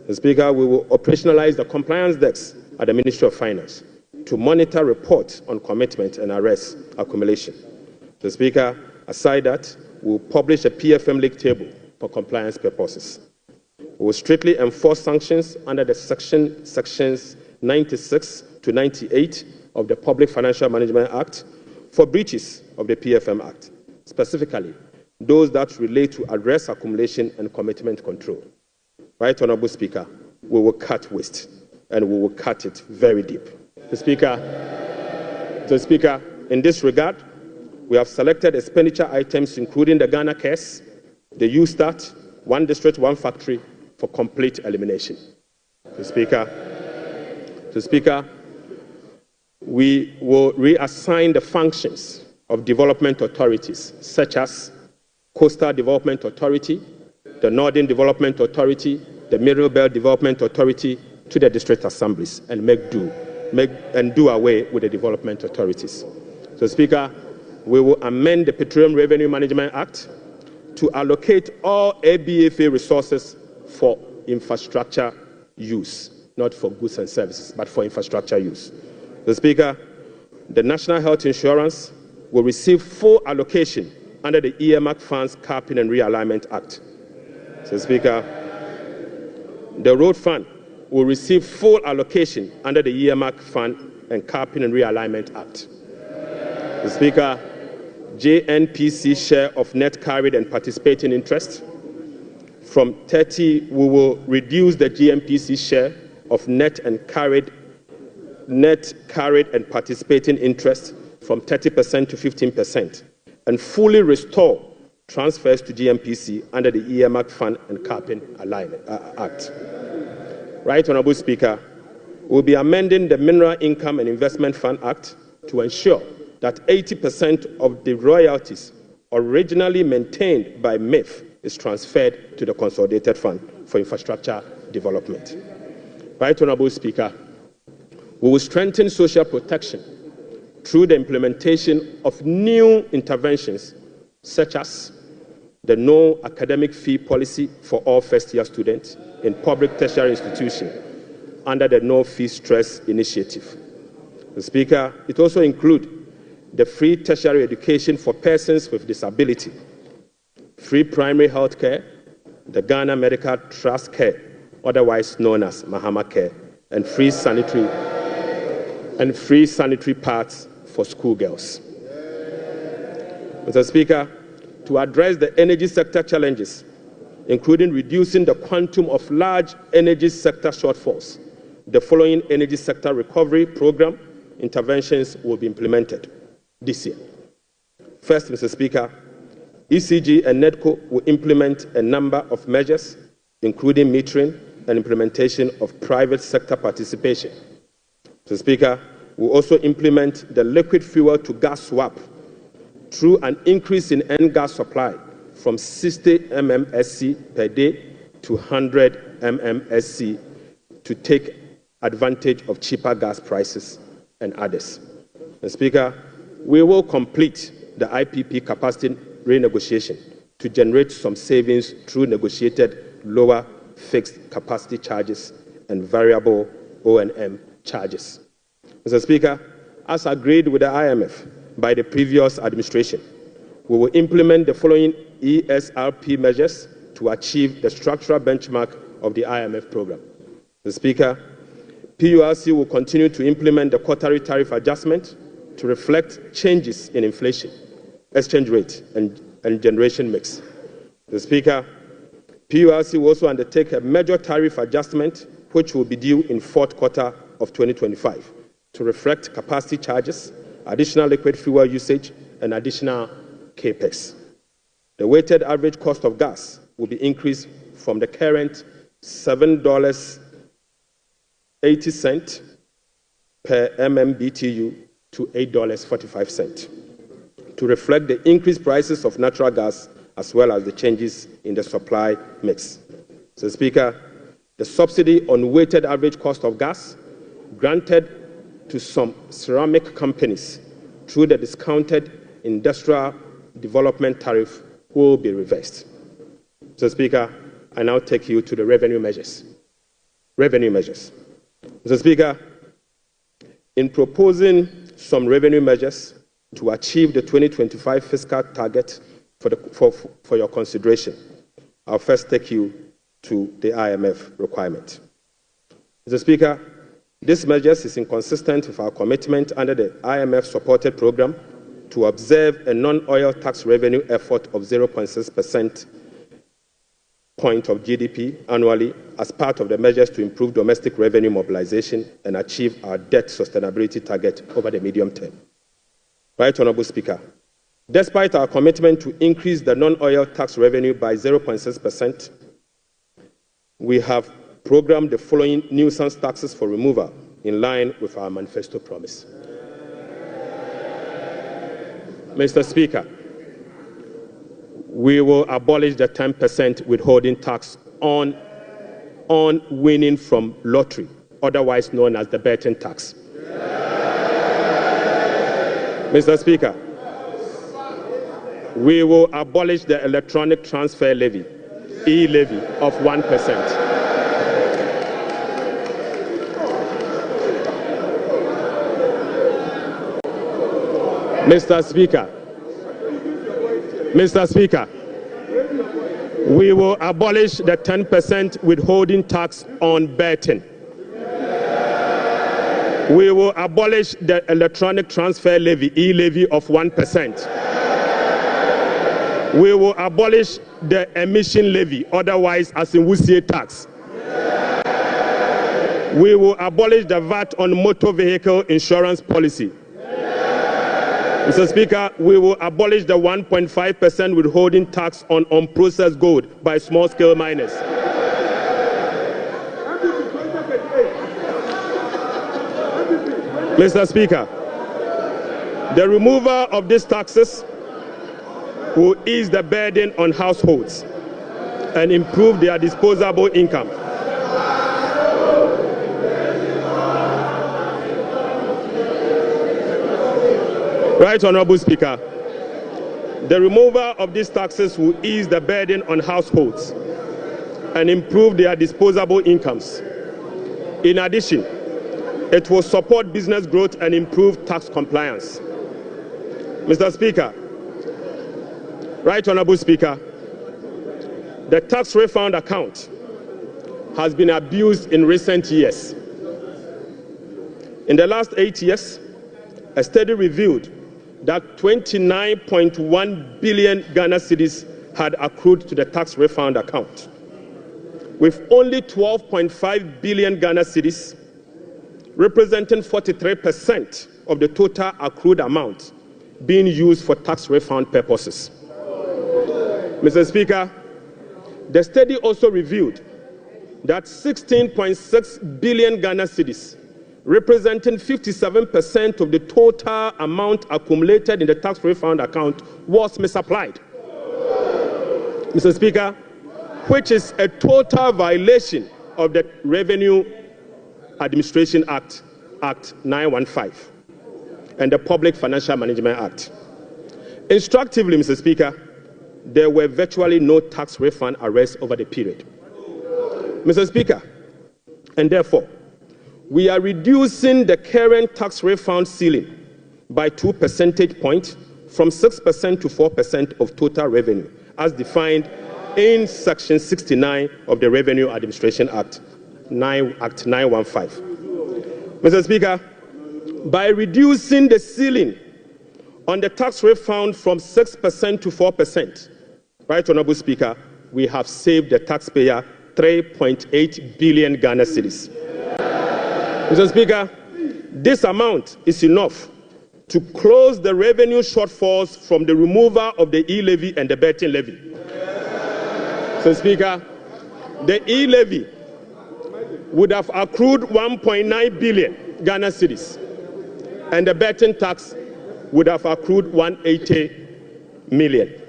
Mr. Speaker, we will operationalize the compliance desk at the Ministry of Finance to monitor reports on commitment and arrest accumulation. Mr. Speaker, aside that, we will publish a PFM league table for compliance purposes. We will strictly enforce sanctions under the sections 96 to 98 of the Public Financial Management Act for breaches of the PFM Act, specifically those that relate to arrest accumulation and commitment control. Right, Honourable Speaker, we will cut waste, and we will cut it very deep. Mr. Speaker, in this regard, we have selected expenditure items including the Ghana Cares, the U-Start, One District, One Factory for complete elimination. Mr. Speaker, we will reassign the functions of development authorities such as Coastal Development Authority, the Northern Development Authority, the Middle Belt Development Authority to the district assemblies and do away with the development authorities. So, Speaker, we will amend the Petroleum Revenue Management Act to allocate all ABFA resources for infrastructure use, not for goods and services, but for infrastructure use. So, Speaker, the National Health Insurance will receive full allocation under the earmark funds capping and realignment act. So, Speaker, the road fund will receive full allocation under the earmark fund and capping and realignment act. So, Speaker, JNPC share of net carried and participating interest from 30, we will reduce the JNPC share of net carried and participating interest from 30% to 15%, and fully restore transfers to GMPC under the earmark fund and capping alignment act. Right, Honourable Speaker, we'll be amending the Mineral Income and Investment Fund Act to ensure that 80% of the royalties originally maintained by MIF is transferred to the Consolidated Fund for Infrastructure Development. Right, Honourable Speaker, we will strengthen social protection through the implementation of new interventions such as the no academic fee policy for all first-year students in public tertiary institutions under the No Fee Stress Initiative. The Speaker, it also includes the free tertiary education for persons with disability, free primary health care, the Ghana Medical Trust Care, otherwise known as Mahama Care, and free sanitary pads for schoolgirls. Mr. Speaker, to address the energy sector challenges, including reducing the quantum of large energy sector shortfalls, the following energy sector recovery program interventions will be implemented this year. First, Mr. Speaker, ECG and NEDCO will implement a number of measures, including metering and implementation of private sector participation. Mr. Speaker, we'll also implement the liquid fuel to gas swap through an increase in N-gas supply from 60 mmSC per day to 100 mmSC to take advantage of cheaper gas prices and others. Mr. Speaker, we will complete the IPP capacity renegotiation to generate some savings through negotiated lower fixed capacity charges and variable O&M charges. Mr. Speaker, as agreed with the IMF by the previous administration, we will implement the following ESRP measures to achieve the structural benchmark of the IMF program. Mr. Speaker, PURC will continue to implement the quarterly tariff adjustment to reflect changes in inflation, exchange rate, and generation mix. Mr. Speaker, PURC will also undertake a major tariff adjustment, which will be due in fourth quarter of 2025, to reflect capacity charges, additional liquid fuel usage, and additional capex. The weighted average cost of gas will be increased from the current $7.80 per MMBTU to $8.45 to reflect the increased prices of natural gas as well as the changes in the supply mix. Mr. Speaker, the subsidy on weighted average cost of gas granted to some ceramic companies through the discounted industrial development tariff will be reversed. Mr. Speaker, I now take you to the revenue measures. Mr. Speaker, in proposing some revenue measures to achieve the 2025 fiscal target for your consideration, I'll first take you to the IMF requirement. Mr. Speaker, this measure is inconsistent with our commitment under the IMF-supported program to observe a non-oil tax revenue effort of 0.6% point of GDP annually as part of the measures to improve domestic revenue mobilization and achieve our debt sustainability target over the medium term. Right, Honourable Speaker, despite our commitment to increase the non-oil tax revenue by 0.6%, we have programmed the following nuisance taxes for removal in line with our manifesto promise. Mr. Speaker, we will abolish the 10% withholding tax on winning from lottery, otherwise known as the betting tax. Mr. Speaker, we will abolish the electronic transfer levy, e-levy, of 1%. Mr. Speaker, we will abolish the 10% withholding tax on betting. We will abolish the electronic transfer levy, e-levy, of 1%. We will abolish the emission levy, otherwise as in Wusie tax. We will abolish the VAT on motor vehicle insurance policy. Mr. Speaker, we will abolish the 1.5% withholding tax on unprocessed gold by small-scale miners. Mr. Speaker, the removal of these taxes will ease the burden on households and improve their disposable income. Right, Honourable Speaker, the removal of these taxes will ease the burden on households and improve their disposable incomes. In addition, it will support business growth and improve tax compliance. Mr. Speaker, right, Honourable Speaker, the tax refund account has been abused in recent years. In the last 8 years, a study revealed that 29.1 billion Ghana cedis had accrued to the tax refund account, with only 12.5 billion Ghana cedis, representing 43% of the total accrued amount, being used for tax refund purposes. Mr. Speaker, the study also revealed that 16.6 billion Ghana cedis, representing 57% of the total amount accumulated in the tax refund account, was misapplied. Mr. Speaker, which is a total violation of the Revenue Administration Act, Act 915, and the Public Financial Management Act. Instructively, Mr. Speaker, there were virtually no tax refund arrests over the period. Mr. Speaker, and therefore, we are reducing the current tax refund ceiling by 2 percentage points from 6% to 4% of total revenue, as defined in Section 69 of the Revenue Administration Act, Act 915. Mr. Speaker, by reducing the ceiling on the tax refund from 6% to 4%, right, Honourable Speaker, we have saved the taxpayer 3.8 billion Ghana cedis. Mr. Speaker, this amount is enough to close the revenue shortfalls from the removal of the e-levy and the betting levy. Mr. Speaker, the e-levy would have accrued 1.9 billion Ghana cedis, and the betting tax would have accrued 180 million.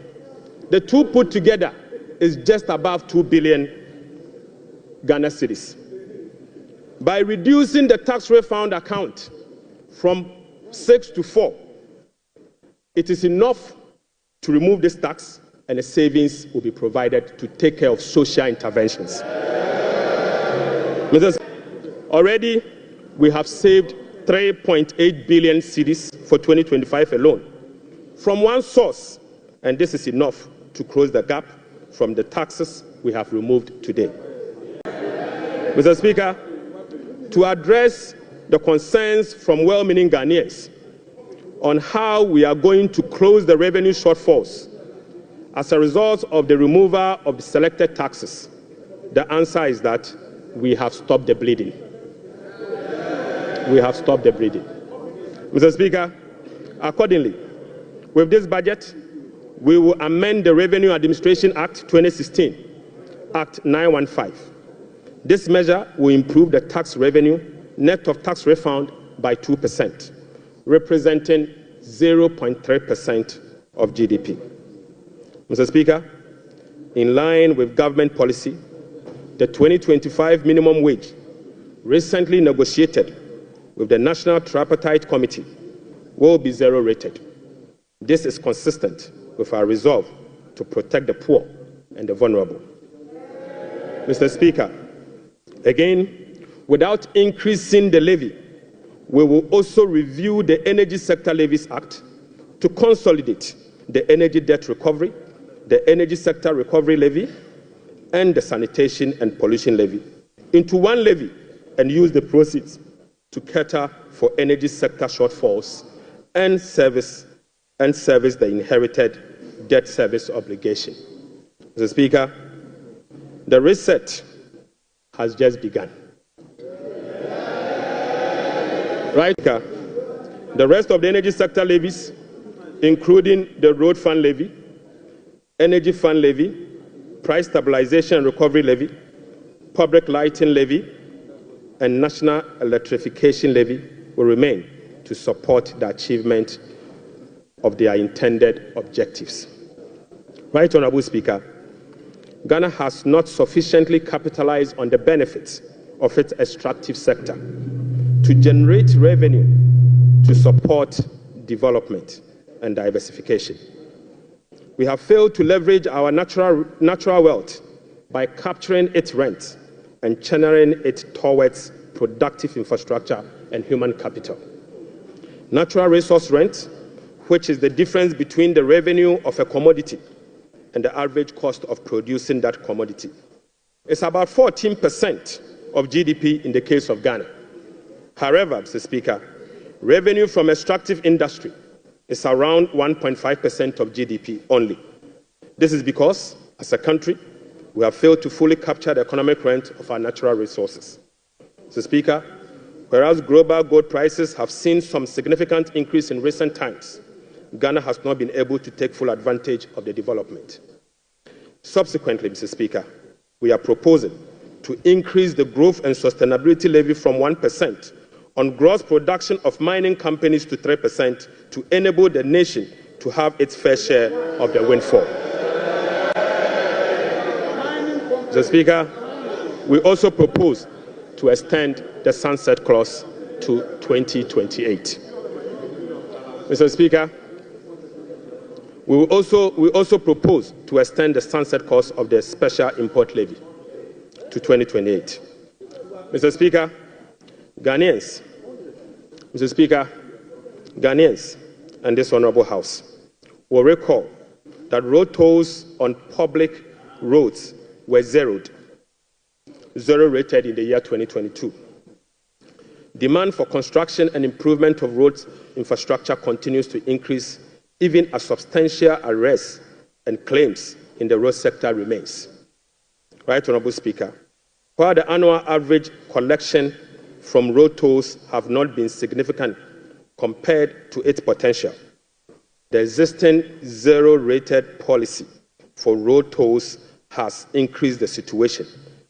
The two put together is just above 2 billion Ghana cedis. By reducing the tax refund account from 6 to 4, it is enough to remove this tax, and the savings will be provided to take care of social interventions. Already, we have saved 3.8 billion cedis for 2025 alone from one source, and this is enough to close the gap from the taxes we have removed today. Mr. Speaker, to address the concerns from well-meaning Ghanaians on how we are going to close the revenue shortfalls as a result of the removal of the selected taxes, the answer is that we have stopped the bleeding. We have stopped the bleeding. Mr. Speaker, accordingly, with this budget, we will amend the Revenue Administration Act 2016, Act 915. This measure will improve the tax revenue net of tax refund by 2%, representing 0.3% of GDP. Mr. Speaker, in line with government policy, the 2025 minimum wage, recently negotiated with the National Tripartite Committee, will be zero-rated. This is consistent with our resolve to protect the poor and the vulnerable. Mr. Speaker, again, without increasing the levy, we will also review the Energy Sector Levies Act to consolidate the energy debt recovery, the Energy Sector Recovery Levy, and the Sanitation and Pollution Levy into one levy and use the proceeds to cater for energy sector shortfalls and service the inherited debt service obligation. Mr. Speaker, the reset has just begun. Right? The rest of the energy sector levies, including the Road Fund Levy, Energy Fund Levy, Price Stabilization and Recovery Levy, Public Lighting Levy, and National Electrification Levy, will remain to support the achievement of their intended objectives. Right, Honorable Speaker, Ghana has not sufficiently capitalized on the benefits of its extractive sector to generate revenue to support development and diversification. We have failed to leverage our natural wealth by capturing its rent and channeling it towards productive infrastructure and human capital. Natural resource rent, which is the difference between the revenue of a commodity and the average cost of producing that commodity, is about 14% of GDP in the case of Ghana. However, Mr. Speaker, revenue from extractive industry is around 1.5% of GDP only. This is because, as a country, we have failed to fully capture the economic rent of our natural resources. Mr. Speaker, whereas global gold prices have seen some significant increase in recent times, Ghana has not been able to take full advantage of the development. Subsequently, Mr. Speaker, we are proposing to increase the Growth and Sustainability Levy from 1% on gross production of mining companies to 3% to enable the nation to have its fair share of the windfall. Mr. Speaker, we also propose to extend the sunset clause to 2028. Mr. Speaker, we also propose to extend the sunset clause of the special import levy to 2028. Mr. Speaker, Ghanaians and this Honorable House will recall that road tolls on public roads were zero-rated in the year 2022. Demand for construction and improvement of roads infrastructure continues to increase, even as substantial arrests and claims in the road sector remains. Right Honourable Speaker, while the annual average collection from road tolls have not been significant compared to its potential, the existing zero-rated policy for road tolls has increased the situation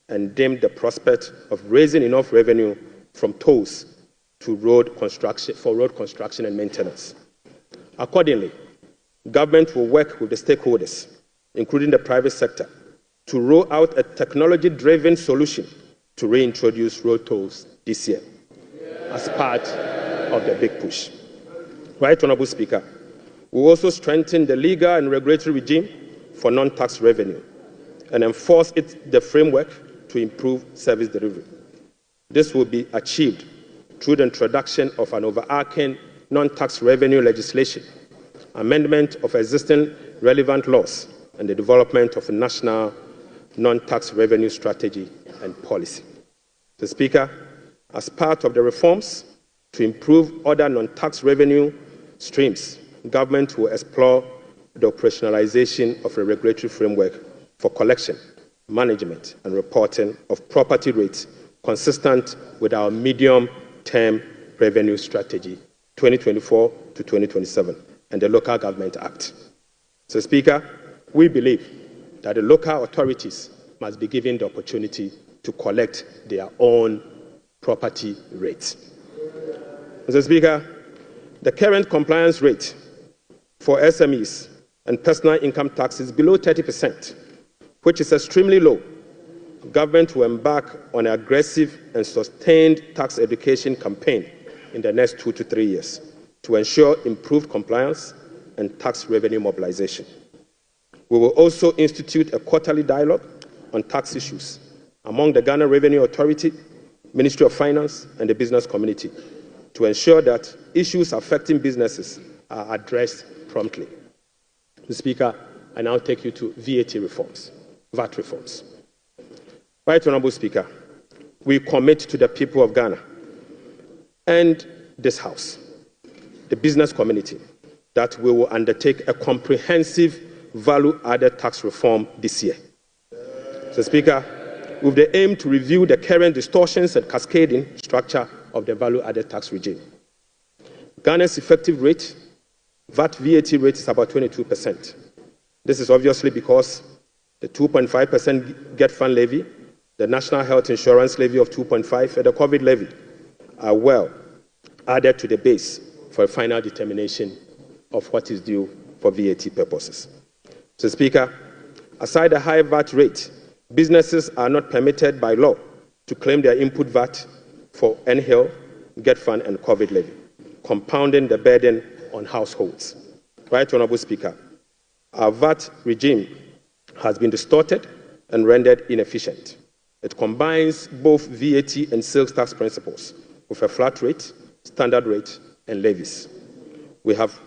and dimmed the prospect of raising enough revenue from tolls to road construction and maintenance. Accordingly, government will work with the stakeholders, including the private sector, to roll out a technology-driven solution to reintroduce road tolls this year as part of the big push. Right Honourable Speaker, we will also strengthen the legal and regulatory regime for non-tax revenue and enforce the framework to improve service delivery. This will be achieved through the introduction of an overarching non-tax revenue legislation, amendment of existing relevant laws, and the development of a national non-tax revenue strategy and policy. Mr. Speaker, as part of the reforms to improve other non-tax revenue streams, government will explore the operationalization of a regulatory framework for collection, management, and reporting of property rates consistent with our medium-term revenue strategy 2024 to 2027 and the Local Government Act. Mr. Speaker, we believe that the local authorities must be given the opportunity to collect their own property rates. Mr. Speaker, the current compliance rate for SMEs and personal income tax is below 30%, which is extremely low. Government will embark on an aggressive and sustained tax education campaign in the next 2 to 3 years to ensure improved compliance and tax revenue mobilization. We will also institute a quarterly dialogue on tax issues among the Ghana Revenue Authority, Ministry of Finance, and the business community to ensure that issues affecting businesses are addressed promptly. Mr. Speaker, I now take you to VAT reforms. Right Honourable Speaker, we commit to the people of Ghana and this House, the business community, that we will undertake a comprehensive value-added tax reform this year. Mr. Speaker, with the aim to review the current distortions and cascading structure of the value-added tax regime. Ghana's effective rate, VAT rate is about 22%. This is obviously because the 2.5% Get Fund levy, the National Health Insurance levy of 2.5%, and the COVID levy are well added to the base for a final determination of what is due for VAT purposes. Mr. Speaker, aside the high VAT rate, businesses are not permitted by law to claim their input VAT for NHIL, Get Fund, and COVID levy, compounding the burden on households. Right Honourable Speaker, our VAT regime has been distorted and rendered inefficient. It combines both VAT and sales tax principles with a flat rate, standard rate, and levies. We have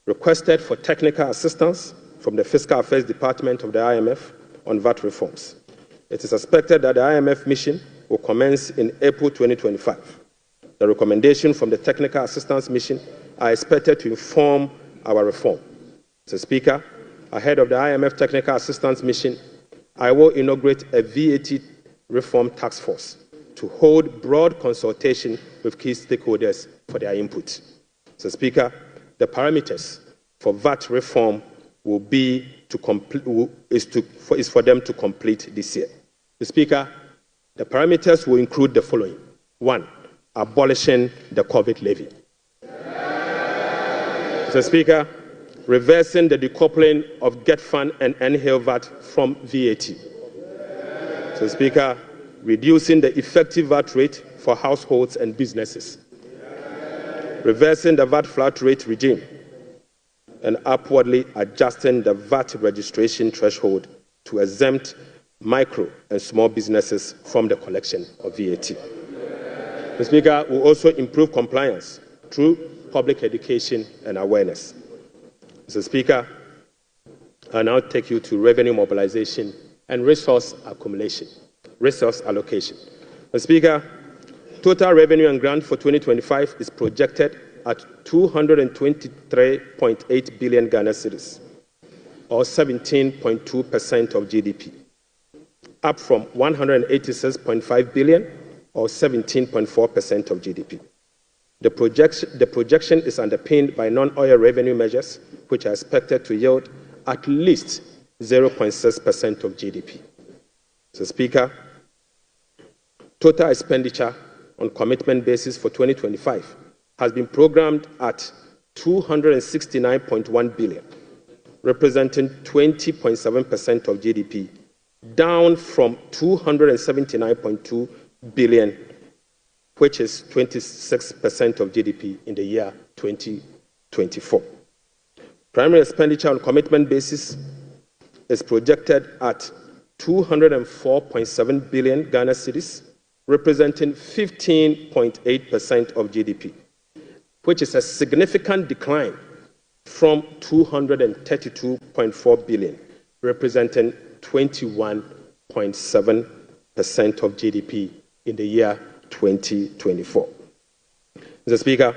requested for technical assistance from the Fiscal Affairs Department of the IMF on VAT reforms. It is expected that the IMF mission will commence in April 2025. The recommendations from the Technical Assistance Mission are expected to inform our reform. Mr. Speaker, ahead of the IMF Technical Assistance Mission, I will inaugurate a VAT reform task force to hold broad consultation with key stakeholders for their input. Mr. Speaker, the parameters for VAT reform will be is for them to complete this year. Mr. Speaker, the parameters will include the following. 1, abolishing the COVID levy. Mr. Speaker, reversing the decoupling of Get Fund and NHIL VAT from VAT. Mr. Speaker, reducing the effective VAT rate for households and businesses. Reversing the VAT flat rate regime and upwardly adjusting the VAT registration threshold to exempt micro and small businesses from the collection of VAT. Mr. Speaker, we will also improve compliance through public education and awareness. Mr. Speaker, I now take you to revenue mobilization and resource allocation. Mr. Speaker, total revenue and grant for 2025 is projected at 223.8 billion Ghana cedis, or 17.2% of GDP. up from 186.5 billion, or 17.4% of GDP. The projection is underpinned by non-oil revenue measures, which are expected to yield at least 0.6% of GDP. Mr. Speaker, total expenditure on commitment basis for 2025 has been programmed at 269.1 billion, representing 20.7% of GDP, down from 279.2 billion, which is 26% of GDP in the year 2024. Primary expenditure on commitment basis is projected at 204.7 billion Ghana cedis, representing 15.8% of GDP, which is a significant decline from 232.4 billion, representing 21.7% of GDP in the year 2024. Mr. Speaker,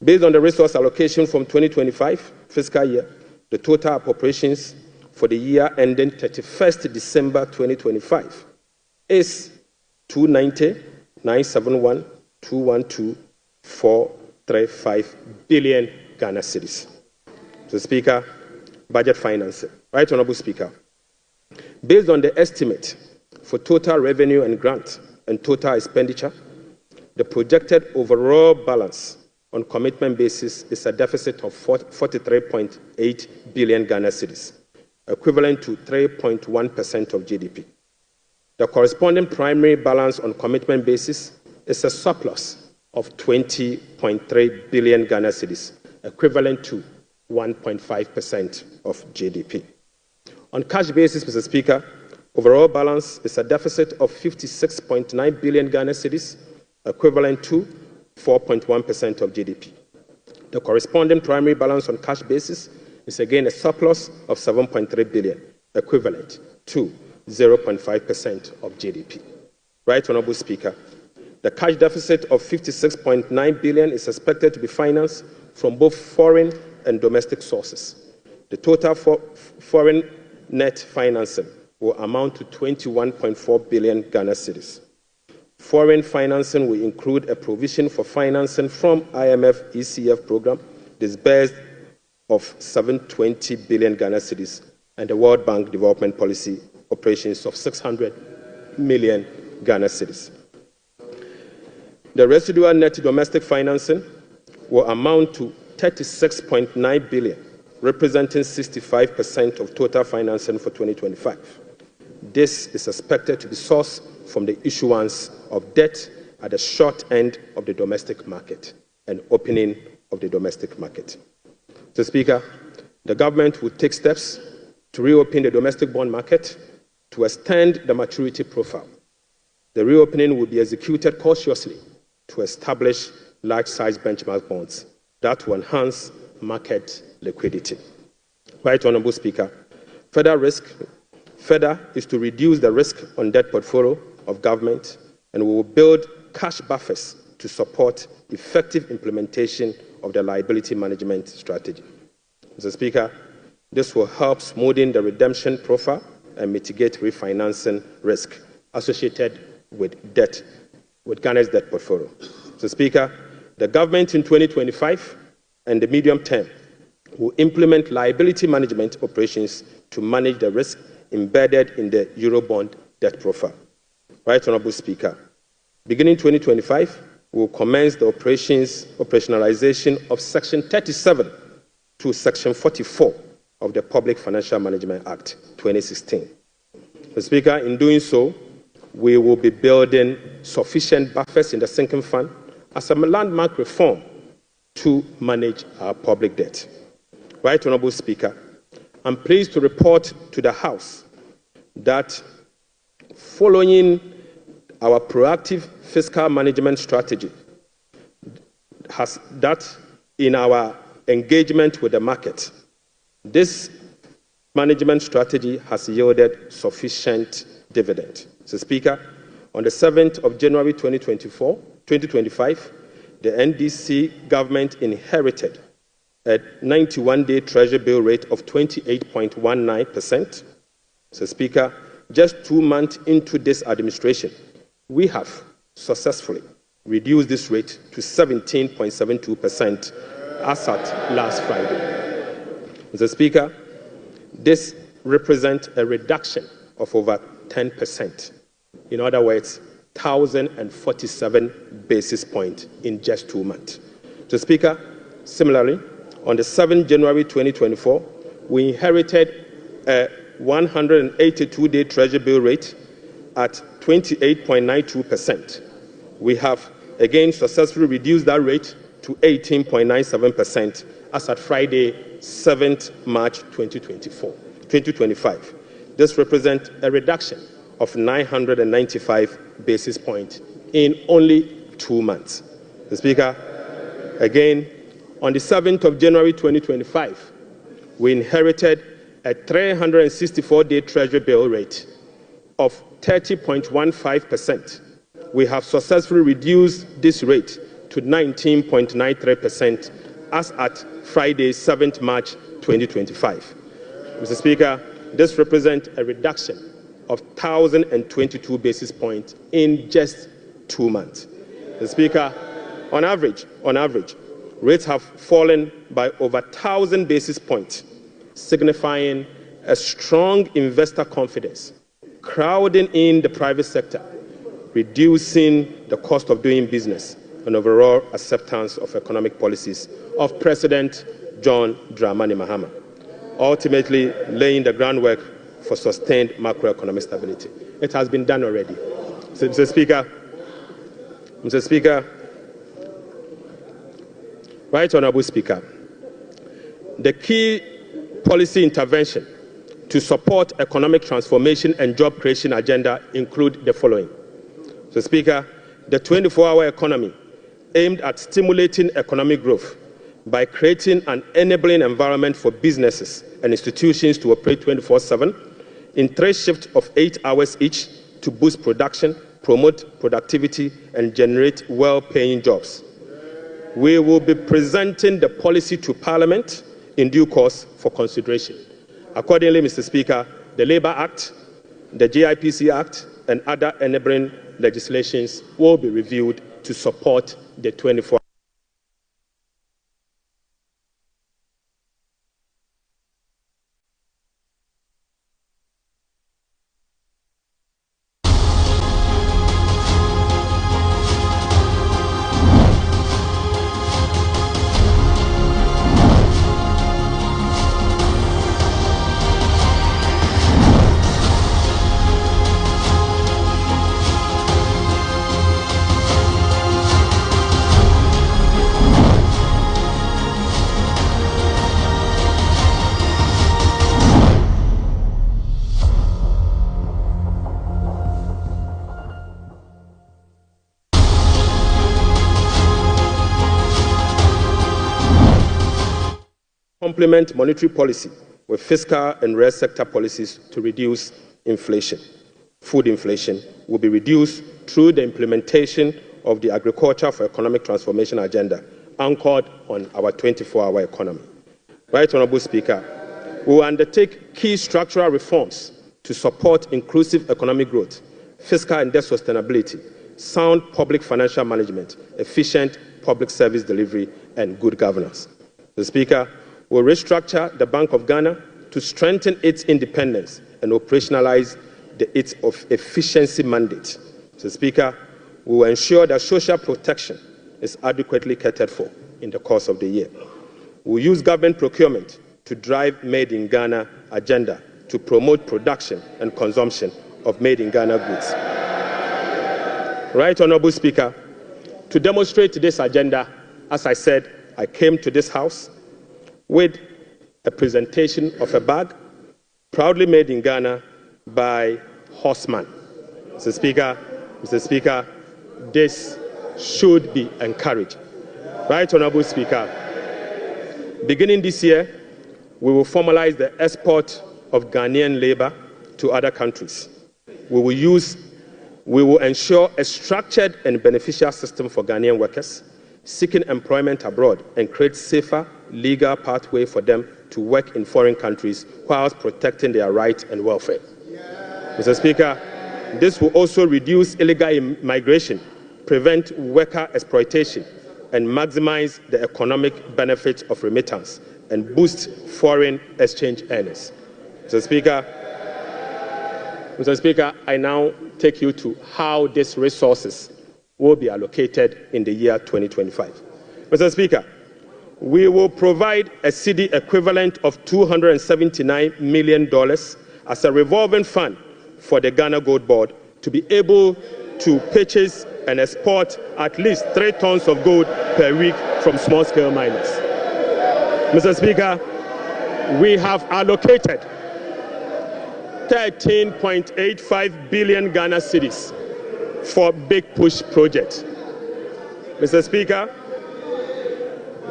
based on the resource allocation from 2025 fiscal year, the total appropriations for the year ending 31st December 2025 is 290,971,212,435 billion Ghana cedis. Mr. Speaker, budget financing. Right Honorable Speaker, based on the estimate for total revenue and grant and total expenditure, the projected overall balance on commitment basis is a deficit of 43.8 billion Ghana cedis, equivalent to 3.1% of GDP. The corresponding primary balance on commitment basis is a surplus of 20.3 billion Ghana cedis, equivalent to 1.5% of GDP. On cash basis, Mr. Speaker, overall balance is a deficit of 56.9 billion Ghana cedis, equivalent to 4.1% of GDP. The corresponding primary balance on cash basis is again a surplus of 7.3 billion, equivalent to 0.5% of GDP. Right Honorable Speaker, the cash deficit of 56.9 billion is expected to be financed from both foreign and domestic sources. The total foreign net financing will amount to 21.4 billion Ghana cedis. Foreign financing will include a provision for financing from IMF ECF program disbursed of 720 billion Ghana cedis and the World Bank Development Policy operations of 600 million Ghana cedis. The residual net domestic financing will amount to 36.9 billion, representing 65% of total financing for 2025. This is expected to be sourced from the issuance of debt at the short end of the domestic market and opening of the domestic market. Mr. Speaker, the government will take steps to reopen the domestic bond market to extend the maturity profile. The reopening will be executed cautiously to establish large-size benchmark bonds that will enhance market liquidity. Right Honorable Speaker, further is to reduce the risk on debt portfolio of government, and we will build cash buffers to support effective implementation of the liability management strategy. Mr. Speaker, this will help smoothen the redemption profile and mitigate refinancing risk associated with Ghana's debt portfolio. Mr. Speaker, the government in 2025 and the medium term will implement liability management operations to manage the risk embedded in the Eurobond debt profile. Right Honorable Speaker, beginning 2025, we will commence the operationalization of Section 37 to Section 44 of the Public Financial Management Act 2016. Mr. Speaker, in doing so, we will be building sufficient buffers in the sinking fund as a landmark reform to manage our public debt. Right Honorable Speaker, I'm pleased to report to the House that following our proactive fiscal management strategy, in our engagement with the market, this management strategy has yielded sufficient dividend. Mr. Speaker, on the 7th of January 2025, the NDC government inherited a 91-day Treasury bill rate of 28.19%. Mr. Speaker, just 2 months into this administration, we have successfully reduced this rate to 17.72% as at last Friday. Mr. Speaker, this represents a reduction of over 10%. In other words, 1,047 basis points in just 2 months. Mr. Speaker, similarly, on the 7th January 2024, we inherited a 182-day Treasury bill rate at 28.92%. We have again successfully reduced that rate to 18.97% as at Friday, 7th March 2025. This represents a reduction of 995 basis points in only 2 months. Mr. Speaker, again, on the 7th of January 2025, we inherited a 364-day Treasury bill rate of 30.15%. We have successfully reduced this rate to 19.93% as at Friday, 7th March 2025. Mr. Speaker, this represents a reduction of 1,022 basis points in just 2 months. Mr. Speaker, on average, rates have fallen by over 1,000 basis points, signifying a strong investor confidence, crowding in the private sector, reducing the cost of doing business, and overall acceptance of economic policies of President John Dramani Mahama, ultimately laying the groundwork for sustained macroeconomic stability. It has been done already. Mr. Speaker, Right Honourable Speaker, the key policy intervention to support economic transformation and job creation agenda include the following. Mr. Speaker, the 24-hour economy aimed at stimulating economic growth by creating an enabling environment for businesses and institutions to operate 24/7 in 3 shifts of 8 hours each to boost production, promote productivity, and generate well-paying jobs. We will be presenting the policy to Parliament in due course for consideration. Accordingly, Mr. Speaker, the Labour Act, the GIPC Act, and other enabling legislations will be reviewed to support the 24-hour. Complement monetary policy with fiscal and real sector policies to reduce inflation. Food inflation will be reduced through the implementation of the Agriculture for Economic Transformation agenda, anchored on our 24-hour economy. Right Honourable Speaker, we will undertake key structural reforms to support inclusive economic growth, fiscal and debt sustainability, sound public financial management, efficient public service delivery, and good governance. Mr. Speaker, we will restructure the Bank of Ghana to strengthen its independence and operationalize its efficiency mandate. Mr. Speaker, we will ensure that social protection is adequately catered for in the course of the year. We will use government procurement to drive Made in Ghana agenda to promote production and consumption of Made in Ghana goods. Right Honourable Speaker, to demonstrate this agenda, as I said, I came to this House with a presentation of a bag proudly made in Ghana by Horseman. Mr. Speaker, this should be encouraged. Right Honourable Speaker, beginning this year, we will formalize the export of Ghanaian labour to other countries. We will ensure a structured and beneficial system for Ghanaian workers seeking employment abroad and create safer legal pathway for them to work in foreign countries whilst protecting their rights and welfare. Mr. Speaker, this will also reduce illegal immigration, prevent worker exploitation, and maximize the economic benefits of remittance and boost foreign exchange earners. Mr. Speaker, I now take you to how these resources will be allocated in the year 2025. Mr. Speaker, we will provide a cedi equivalent of $279 million as a revolving fund for the Ghana Gold Board to be able to purchase and export at least 3 tons of gold per week from small-scale miners. Mr. Speaker, we have allocated 13.85 billion Ghana cedis for Big Push project. Mr. Speaker,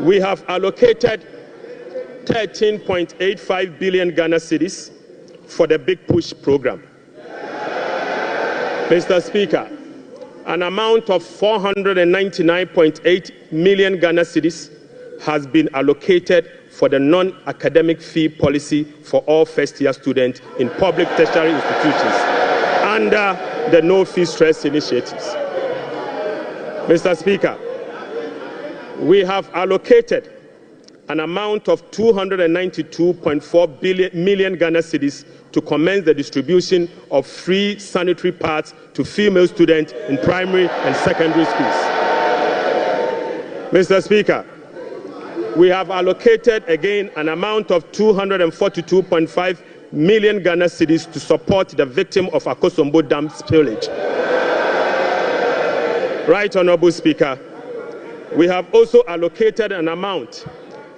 we have allocated 13.85 billion Ghana cedis for the Big Push program. Mr. Speaker, an amount of 499.8 million Ghana cedis has been allocated for the non-academic fee policy for all first-year students in public tertiary institutions under the No Fee Stress initiatives. Mr. Speaker, we have allocated an amount of 292.4 million Ghana cedis to commence the distribution of free sanitary pads to female students in primary and secondary schools. Mr. Speaker, we have allocated again an amount of 242.5 million Ghana cedis to support the victim of Akosombo Dam spillage. Right Honorable Speaker, we have also allocated an amount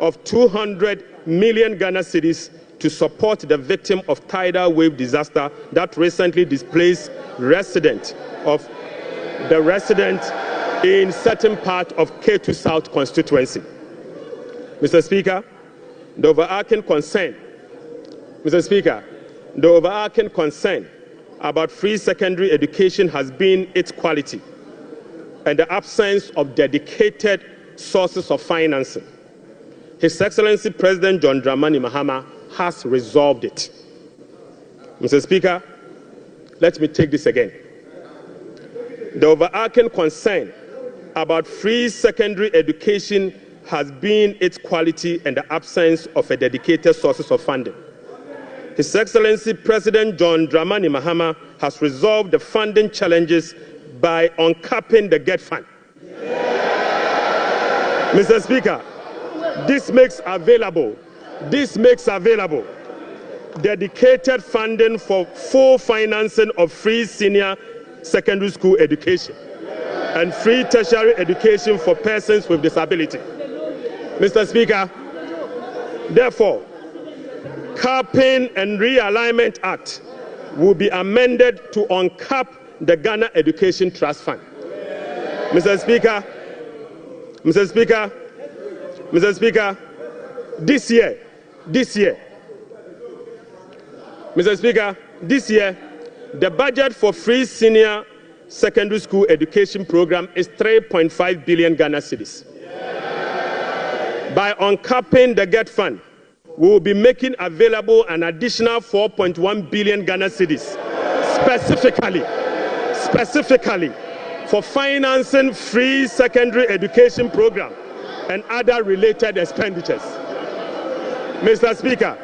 of 200 million Ghana cedis to support the victim of tidal wave disaster that recently displaced residents in certain part of K2 South constituency. Mr. Speaker, the overarching concern about free secondary education has been its quality and the absence of dedicated sources of financing. His Excellency President John Dramani Mahama has resolved it. Mr. Speaker, let me take this again. The overarching concern about free secondary education has been its quality and the absence of a dedicated sources of funding. His Excellency President John Dramani Mahama has resolved the funding challenges by uncapping the GET fund. Mr. Speaker, this makes available dedicated funding for full financing of free senior secondary school education and free tertiary education for persons with disability. Mr. Speaker, therefore, Capping and Realignment Act will be amended to uncap the Ghana Education Trust Fund. Mr. Speaker, this year, the budget for free senior secondary school education program is 3.5 billion Ghana cedis. By uncapping the GET fund, we will be making available an additional 4.1 billion Ghana cedis, specifically for financing free secondary education program and other related expenditures. Mr. Speaker,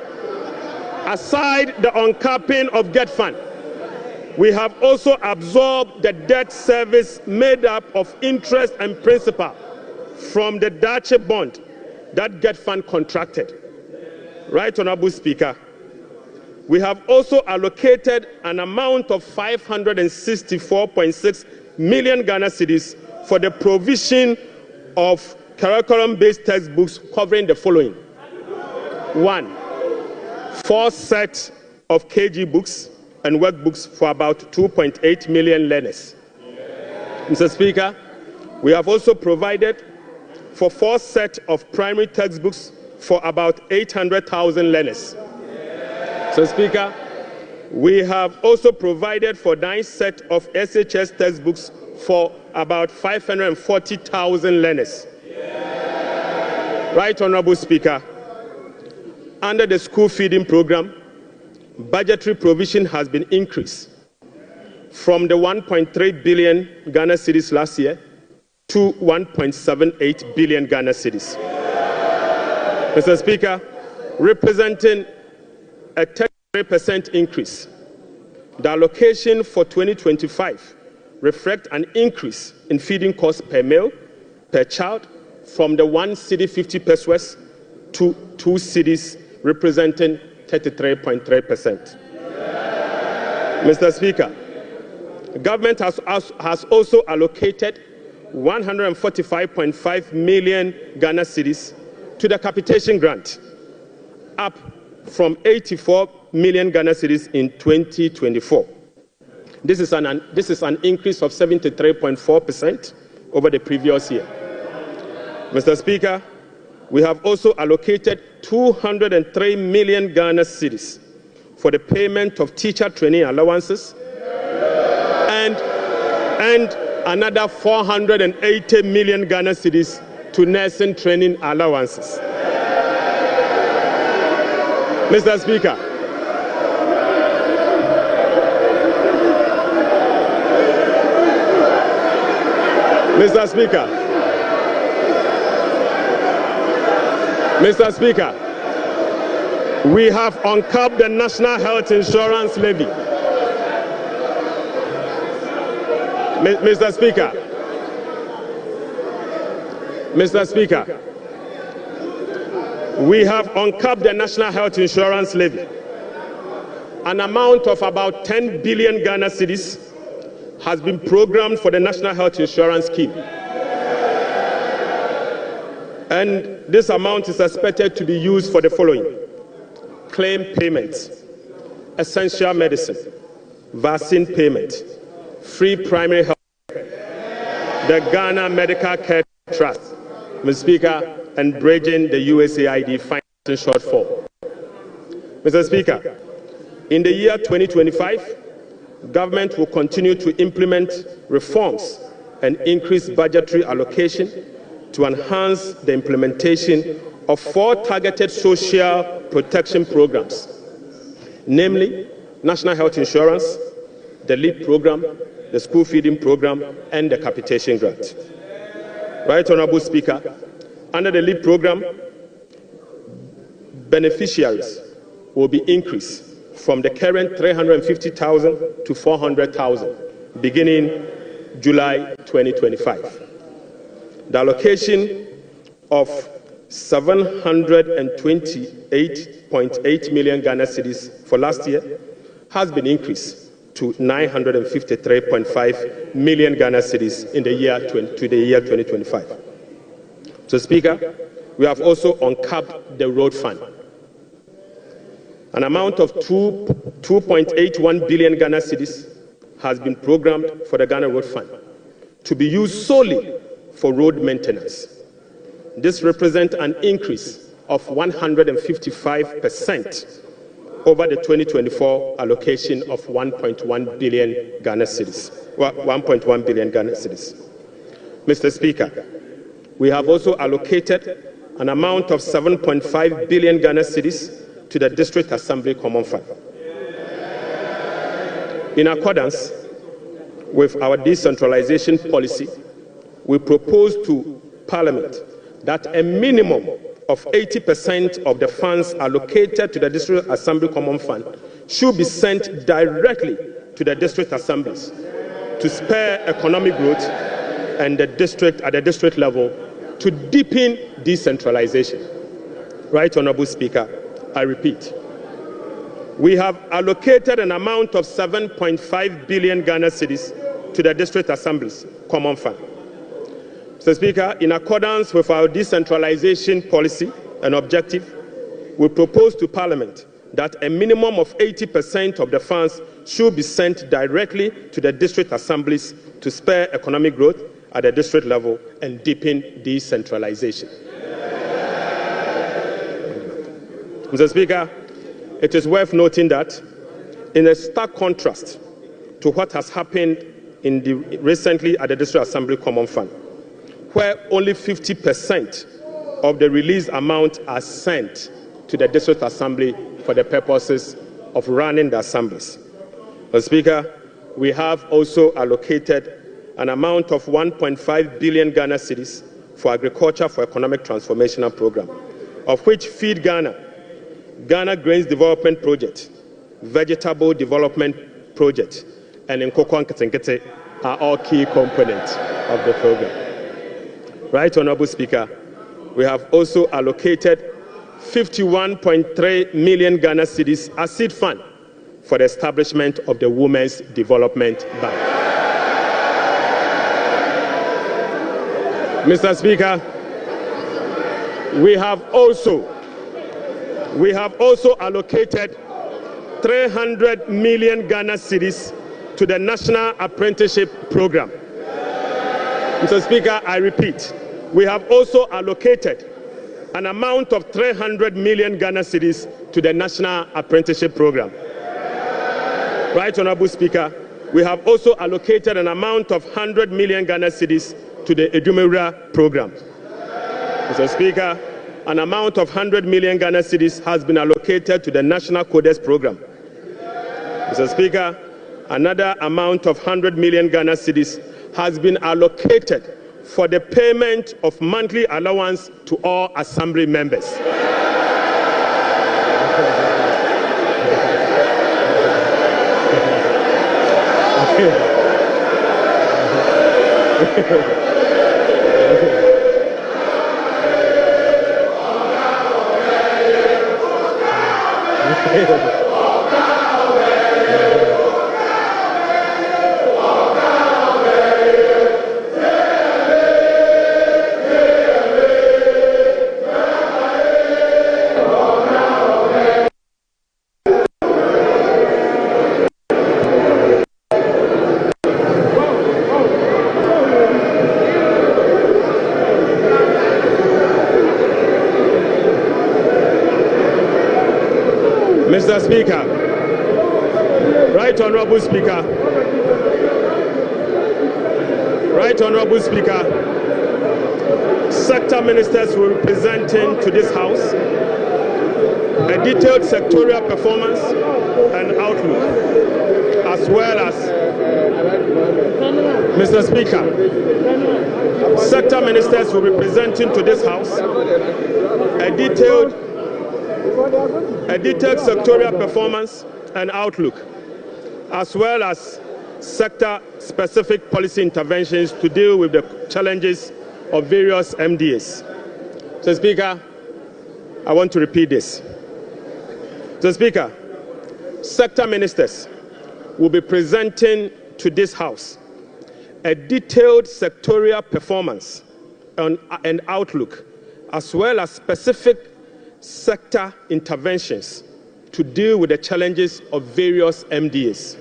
aside the uncapping of GET fund, we have also absorbed the debt service made up of interest and principal from the Dache bond that GET fund contracted. Right Honorable Speaker, we have also allocated an amount of 564.6 million Ghana cedis for the provision of curriculum-based textbooks covering the following. 1, 4 sets of KG books and workbooks for about 2.8 million learners. Mr. Speaker, we have also provided for 4 sets of primary textbooks for about 800,000 learners. So, Speaker, we have also provided for 9 sets of SHS textbooks for about 540,000 learners. Right Honorable Speaker, under the school feeding program, budgetary provision has been increased from the 1.3 billion Ghana cedis last year to 1.78 billion Ghana cedis. Mr. Speaker, representing a 33% increase. The allocation for 2025 reflects an increase in feeding costs per meal, per child, from the 1 cedi 50 pesos to 2 cedis, representing 33.3%. Mr. Speaker, the government has also allocated 145.5 million Ghana cedis to the capitation grant, up from 84 million Ghana cedis in 2024. This is an increase of 73.4% over the previous year. Mr. Speaker, we have also allocated 203 million Ghana cedis for the payment of teacher training allowances and another 480 million Ghana cedis to nursing training allowances. Mr. Speaker, Mr. Speaker, we have uncapped the National Health Insurance Levy. Mr. Speaker, we have uncapped the National Health Insurance Levy. An amount of about 10 billion Ghana cedis has been programmed for the National Health Insurance Scheme. And this amount is expected to be used for the following: claim payments, essential medicine, vaccine payment, free primary health, the Ghana Medical Care Trust, Mr. Speaker, and bridging the USAID financing shortfall. Mr. Speaker, in the year 2025, government will continue to implement reforms and increase budgetary allocation to enhance the implementation of 4 targeted social protection programs, namely National Health Insurance, the LEAP program, the school feeding program, and the capitation grant. Right Honorable Speaker, under the LEAP program, beneficiaries will be increased from the current 350,000 to 400,000 beginning July 2025. The allocation of 728.8 million Ghana cedis for last year has been increased to 953.5 million Ghana cedis in the year 2025. So, Speaker, we have also uncapped the road fund. An amount of 2.81 billion Ghana cedis has been programmed for the Ghana Road Fund to be used solely for road maintenance. This represents an increase of 155% over the 2024 allocation of 1.1 billion Ghana cedis. 1.1 billion Ghana cedis. Mr. Speaker, we have also allocated an amount of 7.5 billion Ghana cedis to the District Assembly Common Fund. In accordance with our decentralization policy, we propose to Parliament that a minimum of 80% of the funds allocated to the District Assembly Common Fund should be sent directly to the district assemblies to spur economic growth and at the district level to deepen decentralization. Right Honorable Speaker, I repeat, we have allocated an amount of 7.5 billion Ghana cedis to the District Assemblies Common Fund. Mr. Speaker, in accordance with our decentralization policy and objective, we propose to Parliament that a minimum of 80% of the funds should be sent directly to the district assemblies to spur economic growth at the district level and deepen decentralization. Mr. Speaker, it is worth noting that in a stark contrast to what has happened recently at the District Assembly Common Fund, where only 50% of the released amount are sent to the District Assembly for the purposes of running the assemblies. Mr. Speaker, we have also allocated an amount of 1.5 billion Ghana cedis for Agriculture for Economic Transformation Program, of which Feed Ghana, Ghana Grains Development Project, Vegetable Development Project, and Nkoko Nketenkete are all key components of the program. Right, Honorable Speaker, we have also allocated 51.3 million Ghana cedis as seed fund for the establishment of the Women's Development Bank. Mr. Speaker, we have also allocated 300 million Ghana cedis to the National Apprenticeship Program. Mr. Speaker, I repeat, we have also allocated an amount of 300 million Ghana cedis to the National Apprenticeship Program. Right, Honorable Speaker, we have also allocated an amount of 100 million Ghana cedis to the Edumewura Program. Mr. Speaker, an amount of 100 million Ghana cedis has been allocated to the National Codes Program. Mr. Speaker, another amount of 100 million Ghana cedis has been allocated for the payment of monthly allowance to all Assembly members. Mr. Speaker, Right Honorable Speaker, sector ministers will be presenting to this House a detailed sectorial performance and outlook, as well as, Mr. Speaker, sector ministers will be presenting to this House a detailed sectorial performance and outlook, as well as sector-specific policy interventions to deal with the challenges of various MDAs. Mr. Speaker, I want to repeat this. Mr. Speaker, sector ministers will be presenting to this House a detailed sectorial performance and outlook, as well as specific sector interventions to deal with the challenges of various MDAs.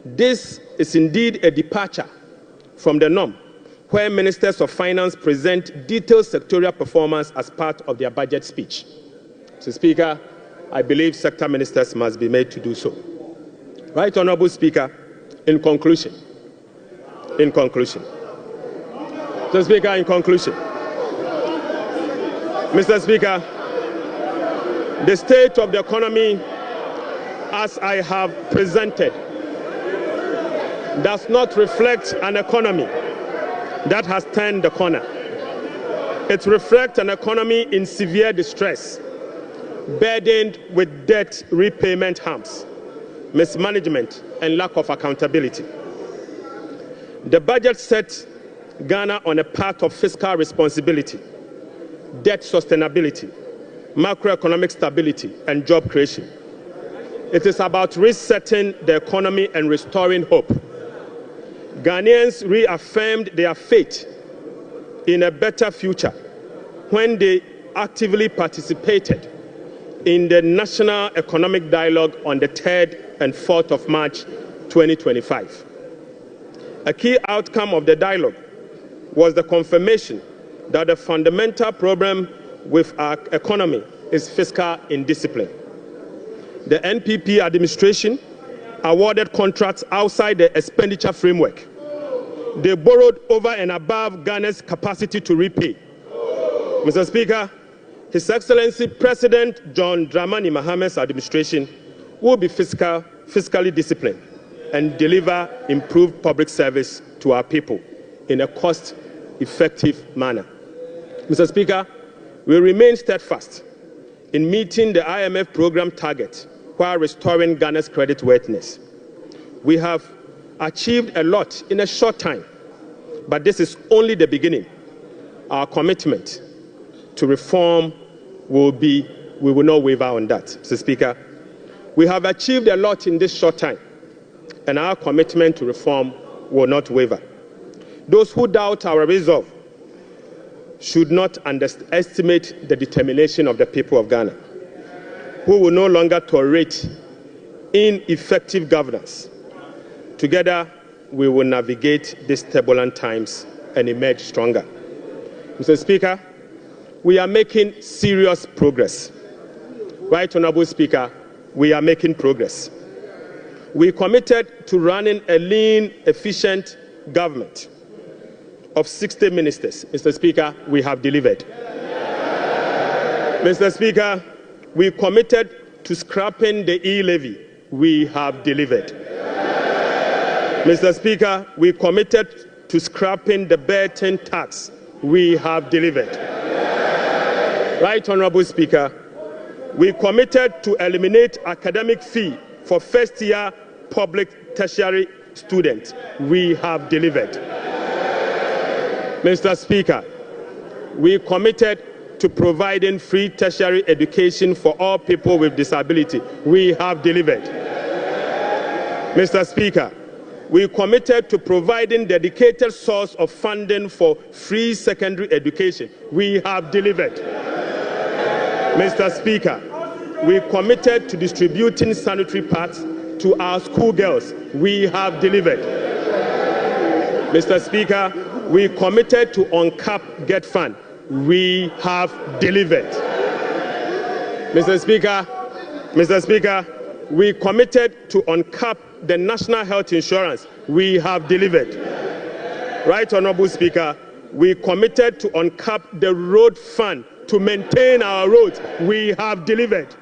This is indeed a departure from the norm, where ministers of finance present detailed sectorial performance as part of their budget speech. Mr. Speaker, I believe sector ministers must be made to do so. Right Honorable Speaker, in conclusion. Mr. Speaker, in conclusion. Mr. Speaker, the state of the economy, as I have presented, does not reflect an economy that has turned the corner. It reflects an economy in severe distress, burdened with debt repayment harms, mismanagement, and lack of accountability. The budget set Ghana on a path of fiscal responsibility, debt sustainability, macroeconomic stability, and job creation. It is about resetting the economy and restoring hope. Ghanaians reaffirmed their faith in a better future when they actively participated in the National Economic Dialogue on the 3rd and 4th of March 2025. A key outcome of the dialogue was the confirmation that the fundamental problem with our economy is fiscal indiscipline. The NPP administration awarded contracts outside the expenditure framework. They borrowed over and above Ghana's capacity to repay. Mr. Speaker, His Excellency President John Dramani Mahamad's administration will be fiscally disciplined. and deliver improved public service to our people in a cost-effective manner. Mr. Speaker, we remain steadfast in meeting the IMF program target while restoring Ghana's creditworthiness. We have achieved a lot in a short time, but this is only the beginning. Our commitment to reform we will not waver on that, Mr. Speaker. We have achieved a lot in this short time, and our commitment to reform will not waver. Those who doubt our resolve should not underestimate the determination of the people of Ghana, who will no longer tolerate ineffective governance. Together, we will navigate these turbulent times and emerge stronger. Mr. Speaker, we are making serious progress. Right, Honorable Speaker, we are making progress. We committed to running a lean, efficient government of 60 ministers. Mr. Speaker, we have delivered. Mr. Speaker, we committed to scrapping the e-levy. We have delivered. Mr. Speaker, we committed to scrapping the Burton tax. We have delivered. Right, Honorable Speaker, we committed to eliminate academic fee for first-year public tertiary students. We have delivered. Mr. Speaker, we committed to providing free tertiary education for all people with disability. We have delivered. Mr. Speaker, we committed to providing dedicated source of funding for free secondary education. We have delivered. Mr. Speaker, we committed to distributing sanitary pads to our schoolgirls. We have delivered. Mr. Speaker, we committed to uncap Get Fund. We have delivered. Mr. Speaker, we committed to uncap the national health insurance. We have delivered. Right, Honorable Speaker, we committed to uncap the road fund to maintain our roads. We have delivered.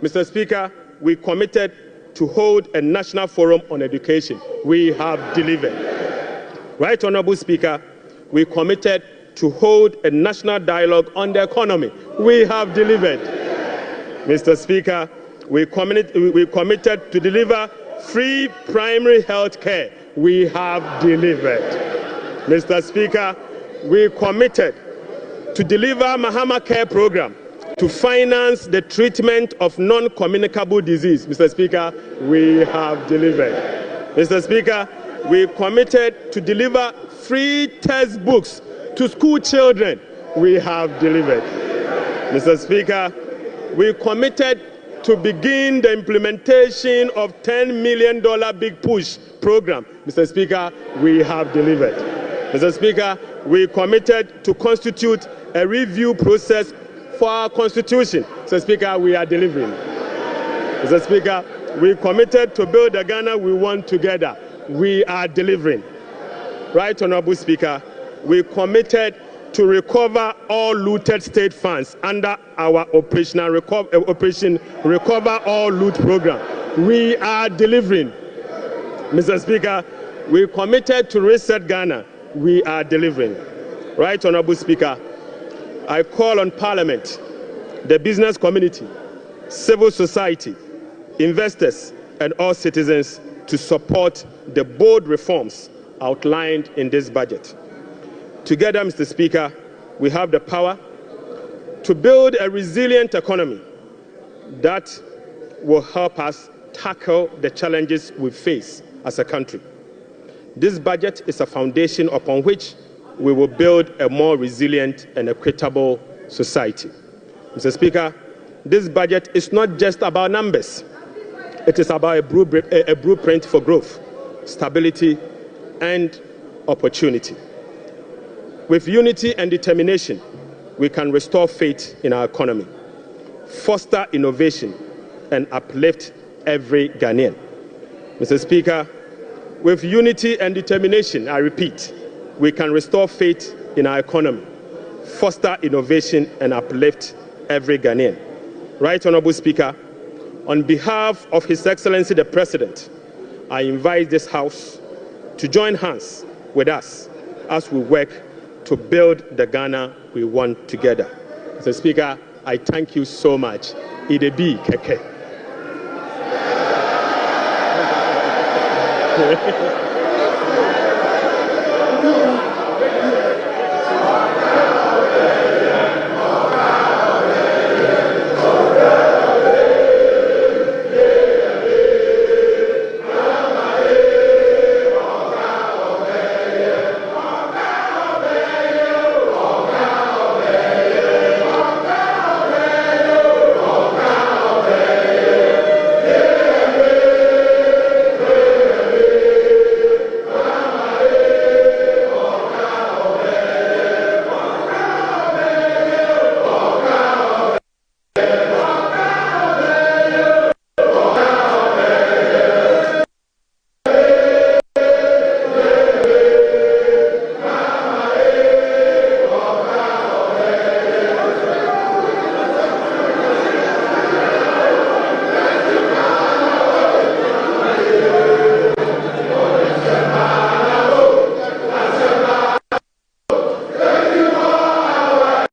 Mr. Speaker, we committed to hold a national forum on education. We have delivered. Right, Honorable Speaker, we committed to hold a national dialogue on the economy. We have delivered. Mr. Speaker, we committed to deliver free primary health care. We have delivered. Mr. Speaker, we committed to deliver Mahama Care Program to finance the treatment of non-communicable disease. Mr. Speaker, we have delivered. Mr. Speaker, we committed to deliver free textbooks to school children. We have delivered. Mr. Speaker, we committed to begin the implementation of $10 million Big Push program. Mr. Speaker, we have delivered. Mr. Speaker, we committed to constitute a review process for our constitution. Mr. Speaker, we are delivering. Mr. Speaker, we committed to build the Ghana we want together. We are delivering. Right, Honorable Speaker, we committed to recover all looted state funds under our Operation Recover All Loot program. We are delivering. Mr. Speaker, we committed to reset Ghana. We are delivering. Right, Honorable Speaker, I call on Parliament, the business community, civil society, investors, and all citizens to support the bold reforms outlined in this budget. Together, Mr. Speaker, we have the power to build a resilient economy that will help us tackle the challenges we face as a country. This budget is a foundation upon which we will build a more resilient and equitable society. Mr. Speaker, this budget is not just about numbers. It is about a blueprint for growth, stability, and opportunity. With unity and determination, we can restore faith in our economy, foster innovation, and uplift every Ghanaian. Mr. Speaker, with unity and determination, I repeat, we can restore faith in our economy, foster innovation, and uplift every Ghanaian. Right, Honorable Speaker, on behalf of His Excellency the President, I invite this House to join hands with us as we work to build the Ghana we want together. Mr. Speaker, I thank you so much. Idebi Keke.